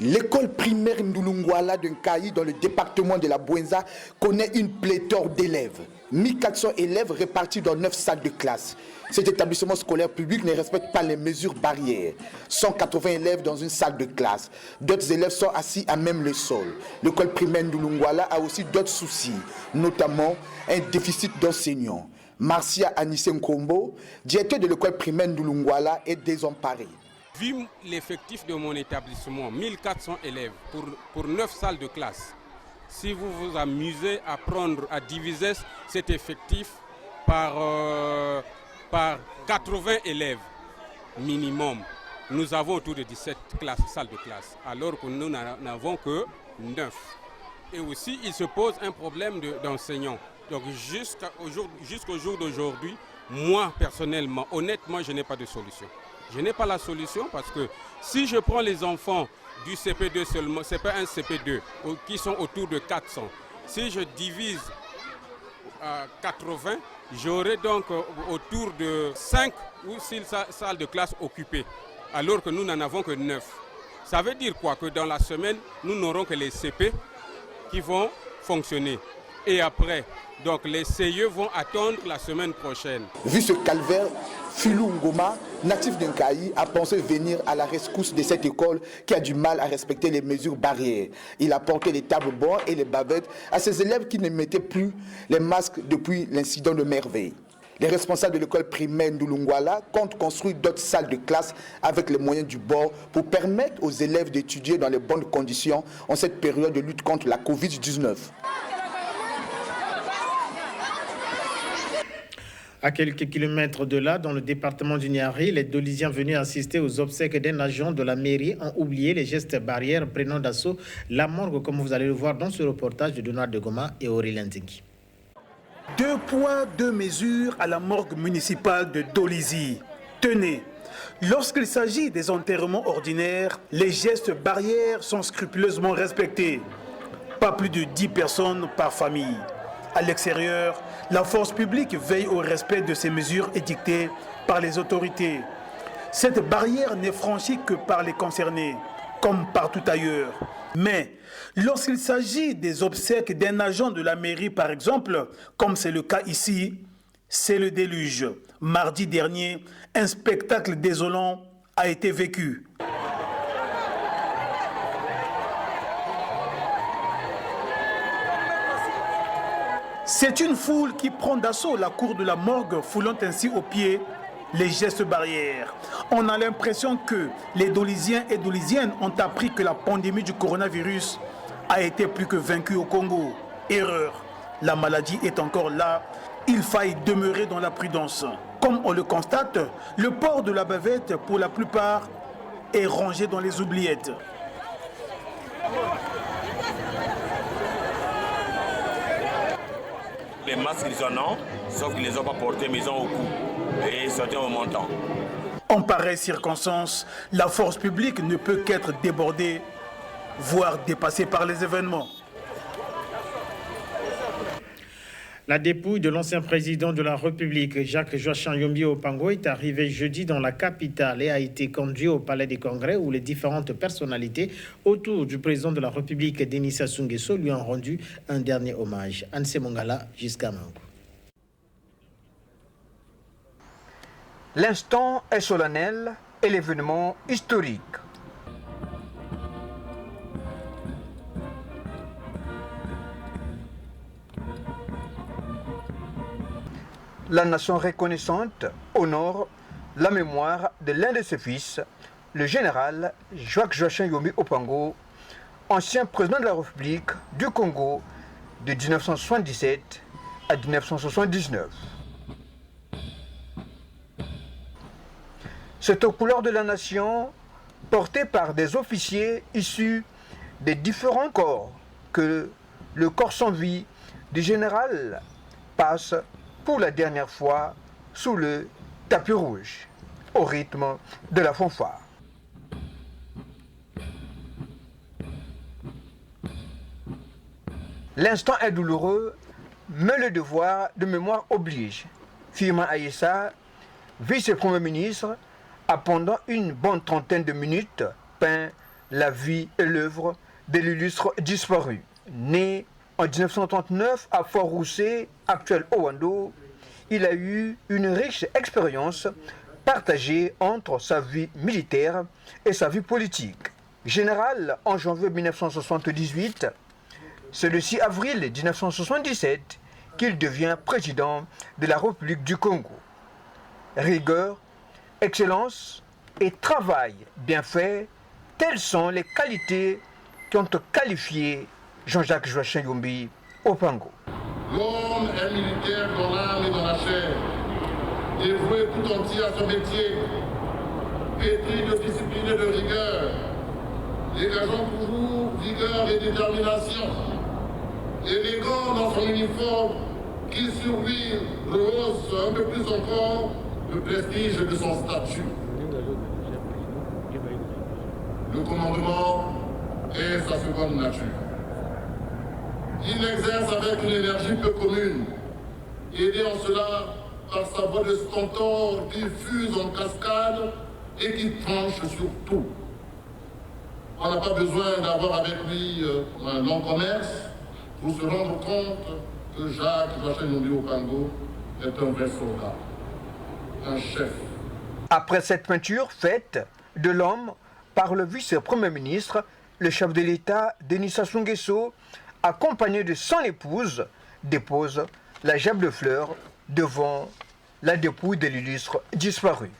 L'école primaire Ndulungwala de Nkayi dans le département de la Bouenza connaît une pléthore d'élèves. 1400 élèves répartis dans 9 salles de classe. Cet établissement scolaire public ne respecte pas les mesures barrières. 180 élèves dans une salle de classe. D'autres élèves sont assis à même le sol. L'école primaire Ndulungwala a aussi d'autres soucis, notamment un déficit d'enseignants. Marcia Anissé Nkombo, directeur de l'école primaire Ndulungwala, est désemparé. Vu l'effectif de mon établissement, 1400 élèves pour 9 salles de classe, si vous vous amusez à diviser cet effectif par 80 élèves minimum, nous avons autour de 17 salles de classe, alors que nous n'avons que 9. Et aussi, il se pose un problème d'enseignants. Donc jusqu'au jour d'aujourd'hui, moi personnellement, honnêtement, je n'ai pas de solution. Je n'ai pas la solution parce que si je prends les enfants du CP2 seulement, CP1, CP2, qui sont autour de 400, si je divise 80, j'aurai donc autour de 5 ou 6 salles de classe occupées, alors que nous n'en avons que 9. Ça veut dire quoi? Que dans la semaine, nous n'aurons que les CP qui vont fonctionner. Et après, donc les CIE vont attendre la semaine prochaine. Vu ce calvaire, Filou Ngoma, natif d'Nkayi, a pensé venir à la rescousse de cette école qui a du mal à respecter les mesures barrières. Il a porté les tables bords et les bavettes à ses élèves qui ne mettaient plus les masques depuis l'incident de Merveille. Les responsables de l'école primaire Ndulungwala comptent construire d'autres salles de classe avec les moyens du bord pour permettre aux élèves d'étudier dans les bonnes conditions en cette période de lutte contre la Covid-19. À quelques kilomètres de là, dans le département du Niari, les Dolisiens venus assister aux obsèques d'un agent de la mairie ont oublié les gestes barrières prenant d'assaut la morgue, comme vous allez le voir dans ce reportage de Donald de Goma et Aurélien Zingi. 2 poids, 2 mesures à la morgue municipale de Dolisie. Tenez, lorsqu'il s'agit des enterrements ordinaires, les gestes barrières sont scrupuleusement respectés. Pas plus de 10 personnes par famille. À l'extérieur, la force publique veille au respect de ces mesures édictées par les autorités. Cette barrière n'est franchie que par les concernés, comme partout ailleurs. Mais lorsqu'il s'agit des obsèques d'un agent de la mairie, par exemple, comme c'est le cas ici, C'est le déluge. Mardi dernier, un spectacle désolant a été vécu. C'est une foule qui prend d'assaut la cour de la morgue, foulant ainsi aux pieds les gestes barrières. On a l'impression que les Dolisiens et Dolisiennes ont appris que la pandémie du coronavirus a été plus que vaincue au Congo. Erreur. La maladie est encore là. Il faille demeurer dans la prudence. Comme on le constate, le port de la bavette, pour la plupart, est rangé dans les oubliettes. Les masques, ils en ont, sauf qu'ils ne les ont pas portés, mais ils ont au cou. Et certains au montant. En pareille circonstance, la force publique ne peut qu'être débordée, voire dépassée par les événements. La dépouille de l'ancien président de la République, Jacques-Joachim Yombi Opango, est arrivée jeudi dans la capitale et a été conduite au Palais des Congrès où les différentes personnalités autour du président de la République, Denis Sassou Nguesso, lui ont rendu un dernier hommage. Anse Mongala, jusqu'à Mango. L'instant est solennel et l'événement historique. La nation reconnaissante honore la mémoire de l'un de ses fils, le général Jacques-Joachim Yombi Opango, ancien président de la République du Congo de 1977 à 1979. C'est aux couleurs de la nation, porté par des officiers issus des différents corps, que le corps sans vie du général passe pour la dernière fois sous le tapis rouge, au rythme de la fanfare. L'instant est douloureux, mais le devoir de mémoire oblige. Firmin Aïssa, vice-premier ministre, a pendant une bonne trentaine de minutes peint la vie et l'œuvre de l'illustre disparu. Né en 1939 à Fort-Roussé, actuel Owando, il a eu une riche expérience partagée entre sa vie militaire et sa vie politique. Général en janvier 1978, c'est le 6 avril 1977 qu'il devient président de la République du Congo. Rigueur, excellence et travail bien fait, telles sont les qualités qui ont qualifié Jean-Jacques Joachim Yombi Opango. L'homme est militaire dans l'âme et dans la chair, dévoué tout entier à son métier, pétri de discipline et de rigueur, dégageant toujours vigueur et détermination, élégant dans son uniforme qui sur lui rehausse un peu plus encore le prestige de son statut. Le commandement est sa seconde nature. Il exerce avec une énergie peu commune, aidé en cela par sa voix de stentor qui fuse en cascade et qui tranche sur tout. On n'a pas besoin d'avoir avec lui un long commerce pour se rendre compte que Jacques-Joachim Yombi Opango est un vrai soldat, un chef. Après cette peinture faite de l'homme par le vice-premier ministre, le chef de l'État, Denis Sassou Nguesso, accompagné de son épouse, dépose la gerbe de fleurs devant la dépouille de l'illustre disparu.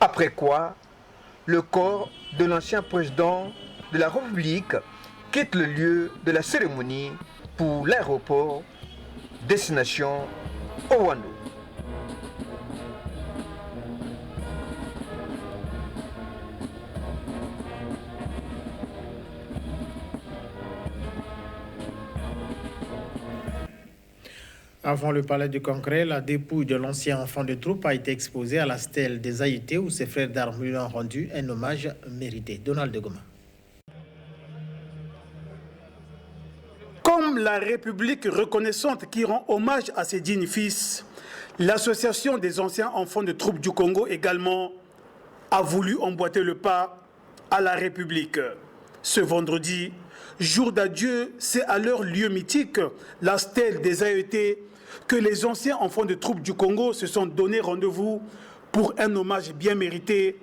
Après quoi, le corps de l'ancien président de la République quitte le lieu de la cérémonie pour l'aéroport destination Owando. Avant le palais du Congrès, la dépouille de l'ancien enfant de troupe a été exposée à la stèle des Haïtés où ses frères d'armes lui ont rendu un hommage mérité. Donald de Goma. Comme la République reconnaissante qui rend hommage à ses dignes fils, L'association des anciens enfants de troupes du Congo également a voulu emboîter le pas à la République. Ce vendredi, jour d'adieu, c'est à leur lieu mythique, la stèle des AET, que les anciens enfants de troupes du Congo se sont donné rendez-vous pour un hommage bien mérité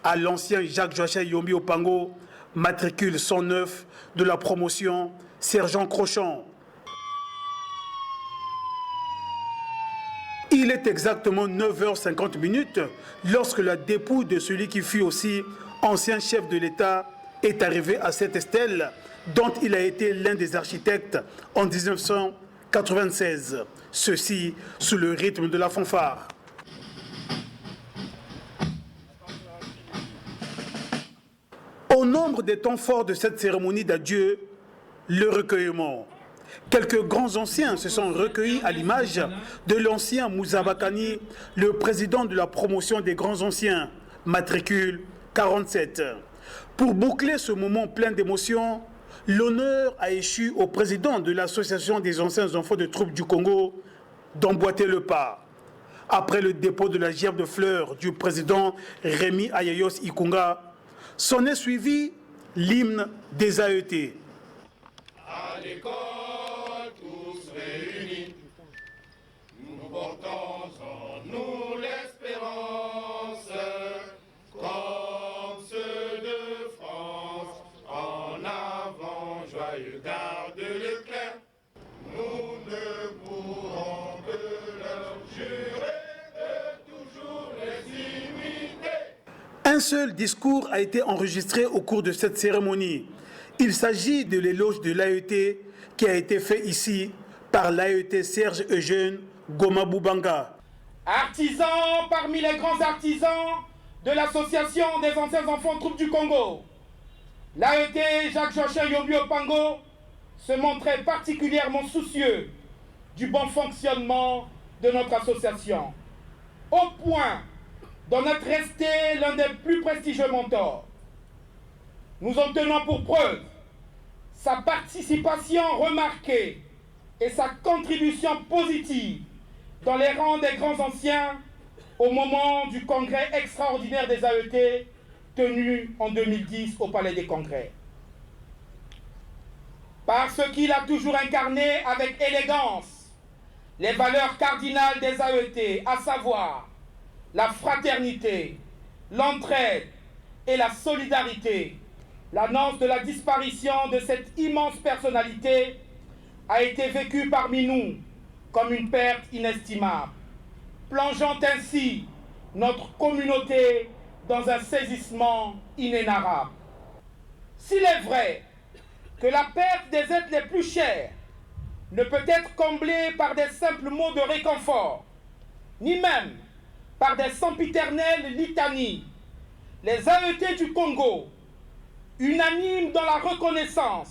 à l'ancien Jacques-Joachim Yombi Opango, matricule 109 de la promotion Sergent Crochon. Il est exactement 9h50 lorsque la dépouille de celui qui fut aussi ancien chef de l'État est arrivée à cette stèle dont il a été l'un des architectes en 1996. Ceci sous le rythme de la fanfare. Au nombre des temps forts de cette cérémonie d'adieu, le recueillement. Quelques grands anciens se sont recueillis à l'image de l'ancien Moussa Bakani, le président de la promotion des grands anciens, matricule 47. Pour boucler ce moment plein d'émotions, l'honneur a échu au président de l'association des anciens enfants de troupes du Congo d'emboîter le pas. Après le dépôt de la gerbe de fleurs du président Rémi Ayayos Ikunga, s'en est suivi l'hymne des AET. À l'école, tous réunis, nous portons en nous l'espérance, comme ceux de France. En avant, joyeux garde l'éclair, nous ne pourrons que leur jurer de toujours les imiter. Un seul discours a été enregistré au cours de cette cérémonie. Il s'agit de l'éloge de l'AET qui a été fait ici par l'AET Serge Eugène Goma Boubanga. Artisan parmi les grands artisans de l'association des anciens enfants de troupes du Congo, l'AET Jacques-Joachim Yombi Opango se montrait particulièrement soucieux du bon fonctionnement de notre association, au point d'en être resté l'un des plus prestigieux mentors. Nous en tenons pour preuve sa participation remarquée et sa contribution positive dans les rangs des grands anciens au moment du congrès extraordinaire des AET tenu en 2010 au Palais des Congrès. Parce qu'il a toujours incarné avec élégance les valeurs cardinales des AET, à savoir la fraternité, l'entraide et la solidarité, l'annonce de la disparition de cette immense personnalité a été vécue parmi nous comme une perte inestimable, plongeant ainsi notre communauté dans un saisissement inénarrable. S'il est vrai que la perte des êtres les plus chers ne peut être comblée par des simples mots de réconfort, ni même par des sempiternelles litanies, les AET du Congo, unanimes dans la reconnaissance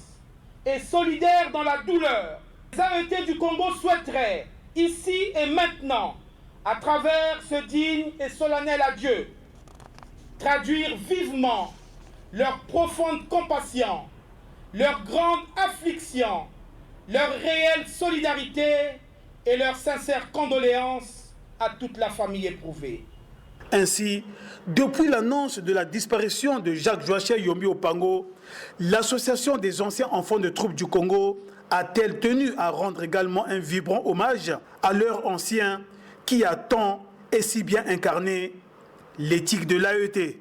et solidaires dans la douleur, les AET du Congo souhaiteraient, ici et maintenant, à travers ce digne et solennel adieu, traduire vivement leur profonde compassion, leur grande affliction, leur réelle solidarité et leur sincère condoléance à toute la famille éprouvée. Ainsi, depuis l'annonce de la disparition de Jacques-Joachim Yombi Opango, l'association des anciens enfants de troupes du Congo a-t-elle tenu à rendre également un vibrant hommage à leur ancien qui a tant et si bien incarné l'éthique de l'AET.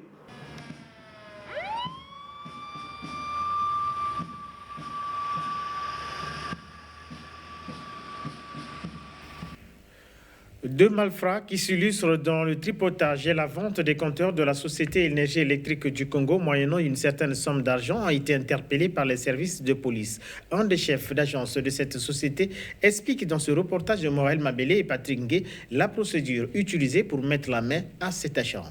Deux malfrats qui s'illustrent dans le tripotage et la vente des compteurs de la Société Énergie électrique du Congo, moyennant une certaine somme d'argent, ont été interpellés par les services de police. Un des chefs d'agence de cette société explique dans ce reportage de Morel Mabélé et Patrick Ngué la procédure utilisée pour mettre la main à cet agent.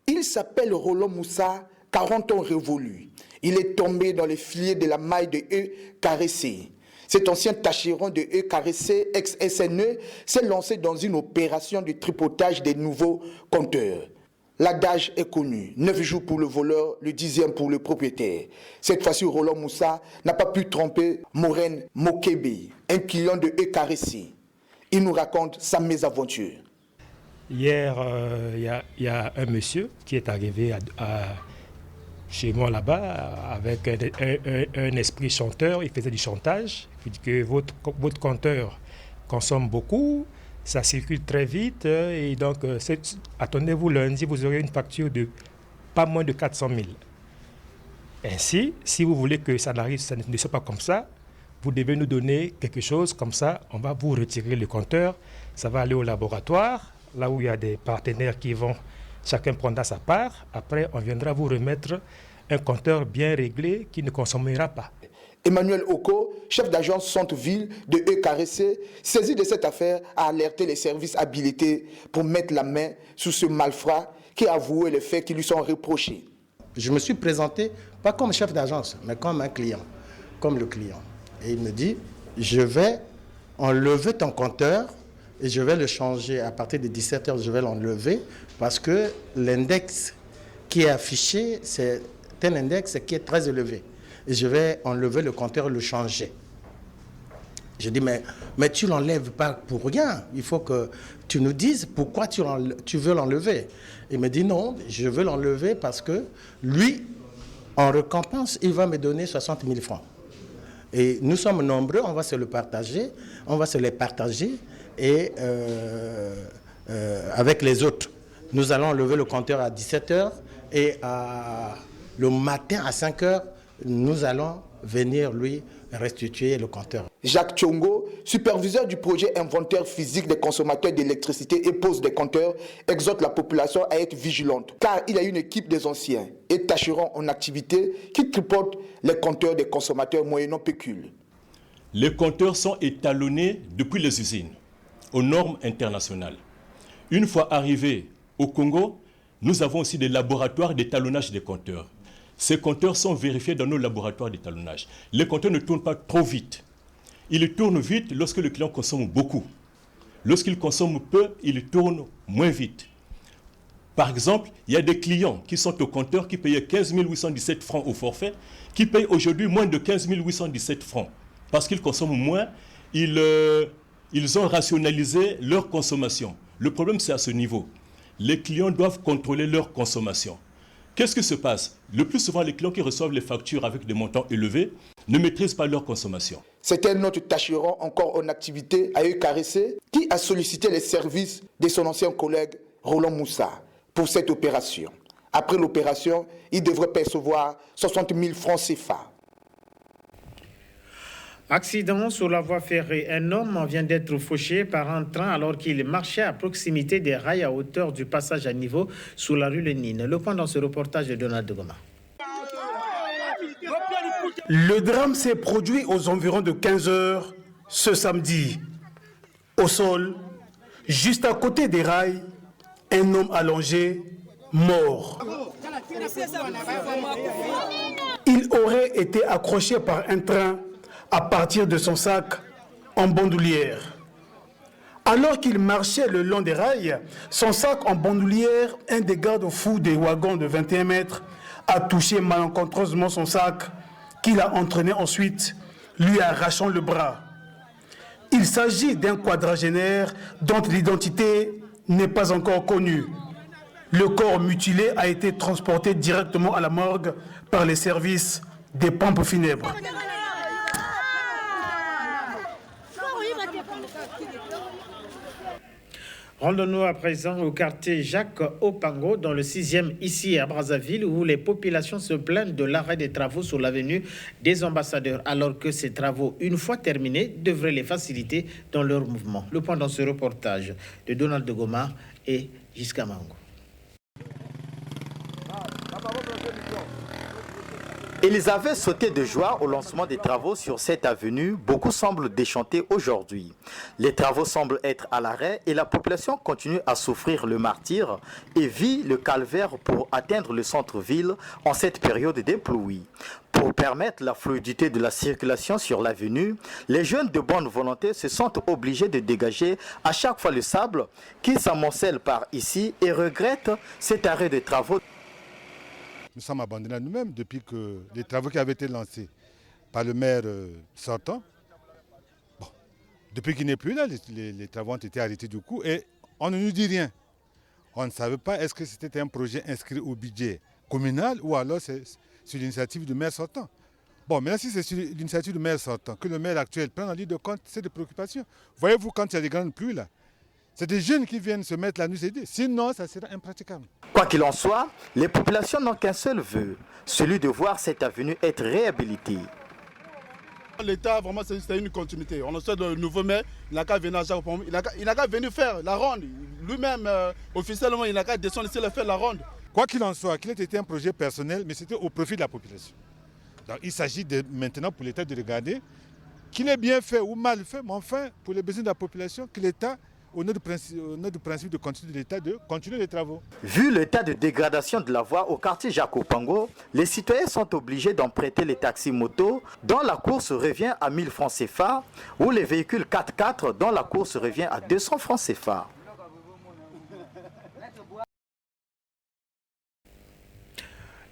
Il s'appelle Roland Moussa, 40 ans révolus. Il est tombé dans les filets de la maille de E caressée. Cet ancien tâcheron de E caressé, ex-SNE, s'est lancé dans une opération de tripotage des nouveaux compteurs. L'adage est connu, 9 jours pour le voleur, le 10e pour le propriétaire. Cette fois-ci, Roland Moussa n'a pas pu tromper Maureen Mokebe, un client de E caressé. Il nous raconte sa mésaventure. Hier, il y a un monsieur qui est arrivé chez moi là-bas avec un esprit chanteur. Il faisait du chantage. Il dit que votre compteur consomme beaucoup, ça circule très vite. Et donc, attendez-vous lundi, vous aurez une facture de pas moins de 400 000. Ainsi, si vous voulez que ça ne soit pas comme ça, vous devez nous donner quelque chose comme ça. On va vous retirer le compteur. Ça va aller au laboratoire, là où il y a des partenaires qui vont chacun prendra sa part. Après, on viendra vous remettre un compteur bien réglé qui ne consommera pas. Emmanuel Oko, chef d'agence Centre-Ville de EKRC, saisi de cette affaire, a alerté les services habilités pour mettre la main sur ce malfrat qui a avoué les faits qui lui sont reprochés. Je me suis présenté, pas comme chef d'agence, mais comme un client, comme le client. Et il me dit, je vais enlever ton compteur et je vais le changer. À partir de 17h, je vais l'enlever parce que l'index qui est affiché, c'est un index qui est très élevé. Et je vais enlever le compteur et le changer. Je dis, mais tu ne l'enlèves pas pour rien. Il faut que tu nous dises pourquoi tu veux l'enlever. Il me dit, non, je veux l'enlever parce que lui, en récompense, il va me donner 60 000 francs. Et nous sommes nombreux, on va se le partager, on va se les partager et avec les autres. Nous allons lever le compteur à 17h et le matin à 5h, nous allons venir lui restituer le compteur. Jacques Tchongo, superviseur du projet inventaire physique des consommateurs d'électricité et pose des compteurs, exhorte la population à être vigilante car il y a une équipe des anciens et tâcheront en activité qui tripotent les compteurs des consommateurs moyennant pécule. Les compteurs sont étalonnés depuis les usines aux normes internationales. Une fois arrivés au Congo, nous avons aussi des laboratoires d'étalonnage des compteurs. Ces compteurs sont vérifiés dans nos laboratoires d'étalonnage. Les compteurs ne tournent pas trop vite. Ils tournent vite lorsque le client consomme beaucoup. Lorsqu'il consomme peu, il tourne moins vite. Par exemple, il y a des clients qui sont au compteur qui payaient 15 817 francs au forfait, qui payent aujourd'hui moins de 15 817 francs. Parce qu'ils consomment moins, ils ont rationalisé leur consommation. Le problème, c'est à ce niveau. Les clients doivent contrôler leur consommation. Qu'est-ce qui se passe? Le plus souvent, les clients qui reçoivent les factures avec des montants élevés ne maîtrisent pas leur consommation. C'était notre tâcheron encore en activité à EKRC qui a sollicité les services de son ancien collègue Roland Moussa pour cette opération. Après l'opération, il devrait percevoir 60 000 francs CFA. Accident sur la voie ferrée. Un homme vient d'être fauché par un train alors qu'il marchait à proximité des rails à hauteur du passage à niveau sur la rue Lénine. Le point dans ce reportage de Donald Goma. Le drame s'est produit aux environs de 15h ce samedi. Au sol, juste à côté des rails, un homme allongé, mort. Il aurait été accroché par un train à partir de son sac en bandoulière. Alors qu'il marchait le long des rails, son sac en bandoulière, un des garde-fous des wagons de 21 mètres, a touché malencontreusement son sac, qu'il a entraîné ensuite, lui arrachant le bras. Il s'agit d'un quadragénaire dont l'identité n'est pas encore connue. Le corps mutilé a été transporté directement à la morgue par les services des pompes funèbres. Rendons-nous à présent au quartier Jacques Opango, dans le 6e, ici à Brazzaville, où les populations se plaignent de l'arrêt des travaux sur l'avenue des Ambassadeurs, alors que ces travaux, une fois terminés, devraient les faciliter dans leur mouvement. Le point dans ce reportage de Donald Goma et Gisca Mango. Ils avaient sauté de joie au lancement des travaux sur cette avenue. Beaucoup semblent déchantés aujourd'hui. Les travaux semblent être à l'arrêt et la population continue à souffrir le martyre et vit le calvaire pour atteindre le centre-ville en cette période des pluies. Pour permettre la fluidité de la circulation sur l'avenue, les jeunes de bonne volonté se sentent obligés de dégager à chaque fois le sable qui s'amoncelle par ici et regrettent cet arrêt de travaux. Nous sommes abandonnés à nous-mêmes depuis que les travaux qui avaient été lancés par le maire sortant. Bon, Depuis qu'il n'est plus là, les travaux ont été arrêtés du coup et on ne nous dit rien. On ne savait pas est-ce que c'était un projet inscrit au budget communal ou alors c'est sur l'initiative du maire sortant. Bon, maintenant si c'est sur l'initiative du maire sortant, que le maire actuel prend en ligne de compte, c'est des préoccupations. Voyez-vous quand il y a des grandes pluies là, c'est des jeunes qui viennent se mettre la nuit s'aider. Sinon, ça sera impraticable. Quoi qu'il en soit, les populations n'ont qu'un seul vœu, celui de voir cette avenue être réhabilitée. L'État, vraiment, c'est une continuité. On sait le nouveau maire, il n'a qu'à venir à Jacques, il n'a qu'à venir faire la ronde. Lui-même, officiellement, il n'a qu'à descendre ici et faire la ronde. Quoi qu'il en soit, qu'il ait été un projet personnel, mais c'était au profit de la population. Donc il s'agit maintenant pour l'État de regarder qu'il est bien fait ou mal fait, mais enfin, pour les besoins de la population, que l'État, au nom du principe de continuité de l'État, de continuer les travaux. Vu l'état de dégradation de la voie au quartier Jacques-Opango, les citoyens sont obligés d'emprunter les taxis motos dont la course revient à 1000 francs CFA ou les véhicules 4x4 dont la course revient à 200 francs CFA.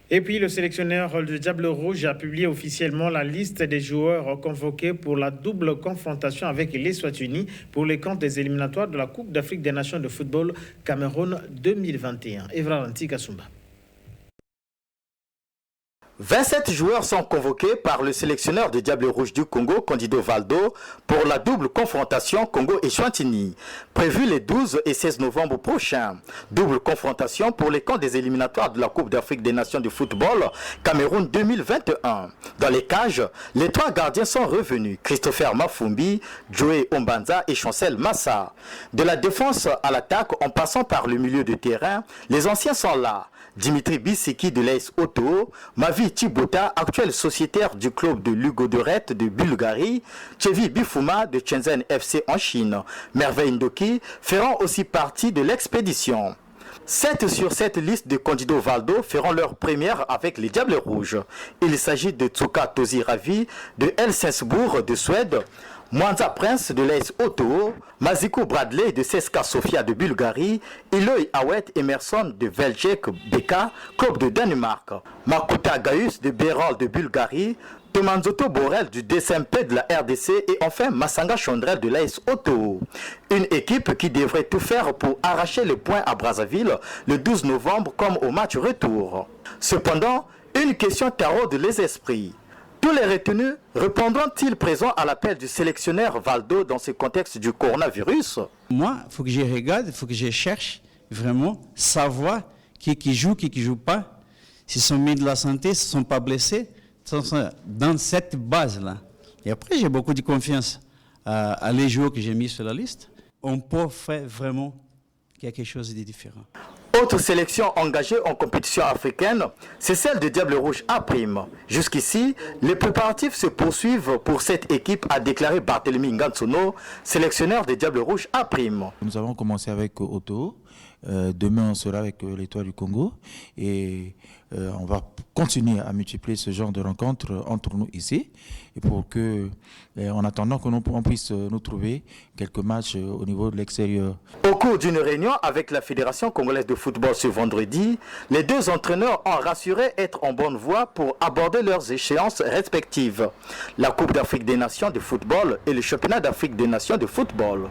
Et puis le sélectionneur du Diable Rouge a publié officiellement la liste des joueurs convoqués pour la double confrontation avec les Eswatini pour les comptes des éliminatoires de la Coupe d'Afrique des Nations de football Cameroun 2021. Evra Ranti-Kasumba. 27 joueurs sont convoqués par le sélectionneur du Diable Rouge du Congo, Candido Valdo, pour la double confrontation Congo-Eswatini, prévue les 12 et 16 novembre prochains. Double confrontation pour les camps des éliminatoires de la Coupe d'Afrique des Nations de football Cameroun 2021. Dans les cages, les 3 gardiens sont revenus, Christopher Mafumbi, Joey Ombanza et Chancel Massa. De la défense à l'attaque, en passant par le milieu de terrain, les anciens sont là. Dimitri Bisseki de l'AS Auto, Mavi Tibota, actuel sociétaire du club de Lugodoret de Bulgarie, Chevi Bifuma de Shenzhen FC en Chine, Merveille Ndoki feront aussi partie de l'expédition. 7 sur cette liste de Candido Valdo feront leur première avec les Diables Rouges. Il s'agit de Tsuka Tozi Ravi de Helsingborg de Suède, Mwanza Prince de l'AS Auto, Maziko Bradley de CSKA Sofia de Bulgarie, Eloy Awet Emerson de Veljek Beka, club de Danemark, Makuta Gaius de Bérol de Bulgarie, Tomanzoto Borel du DSMP de la RDC et enfin Massanga Chondrel de l'AS Auto. Une équipe qui devrait tout faire pour arracher les points à Brazzaville le 12 novembre comme au match retour. Cependant, une question taraude les esprits. Tous les retenus répondront-ils présents à l'appel du sélectionneur Valdo dans ce contexte du coronavirus? Moi, il faut que je regarde, il faut que je cherche vraiment savoir qui joue, qui ne joue pas, s'ils sont mis de la santé, s'ils ne sont pas blessés, dans cette base-là. Et après, j'ai beaucoup de confiance à les joueurs que j'ai mis sur la liste. On peut faire vraiment quelque chose de différent. Autre sélection engagée en compétition africaine, c'est celle de Diable Rouge A'. Jusqu'ici, les préparatifs se poursuivent pour cette équipe, a déclaré Barthélemy Ngansono, sélectionneur des Diable Rouge A'. Nous avons commencé avec Auto. Demain, on sera avec l'Étoile du Congo et on va continuer à multiplier ce genre de rencontres entre nous ici et pour que, en attendant que on puisse nous trouver quelques matchs au niveau de l'extérieur. Au cours d'une réunion avec la Fédération congolaise de football ce vendredi, les 2 entraîneurs ont rassuré être en bonne voie pour aborder leurs échéances respectives. La Coupe d'Afrique des Nations de football et le Championnat d'Afrique des Nations de football.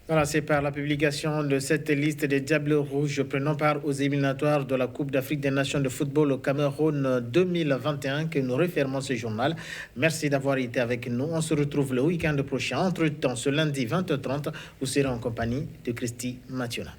Voilà, c'est par la publication de cette liste des Diables Rouges prenant part aux éliminatoires de la Coupe d'Afrique des Nations de football au Cameroun 2021 que nous refermons ce journal. Merci d'avoir été avec nous. On se retrouve le week-end prochain. Entre-temps, ce lundi 20h30, vous serez en compagnie de Christy Mathiona.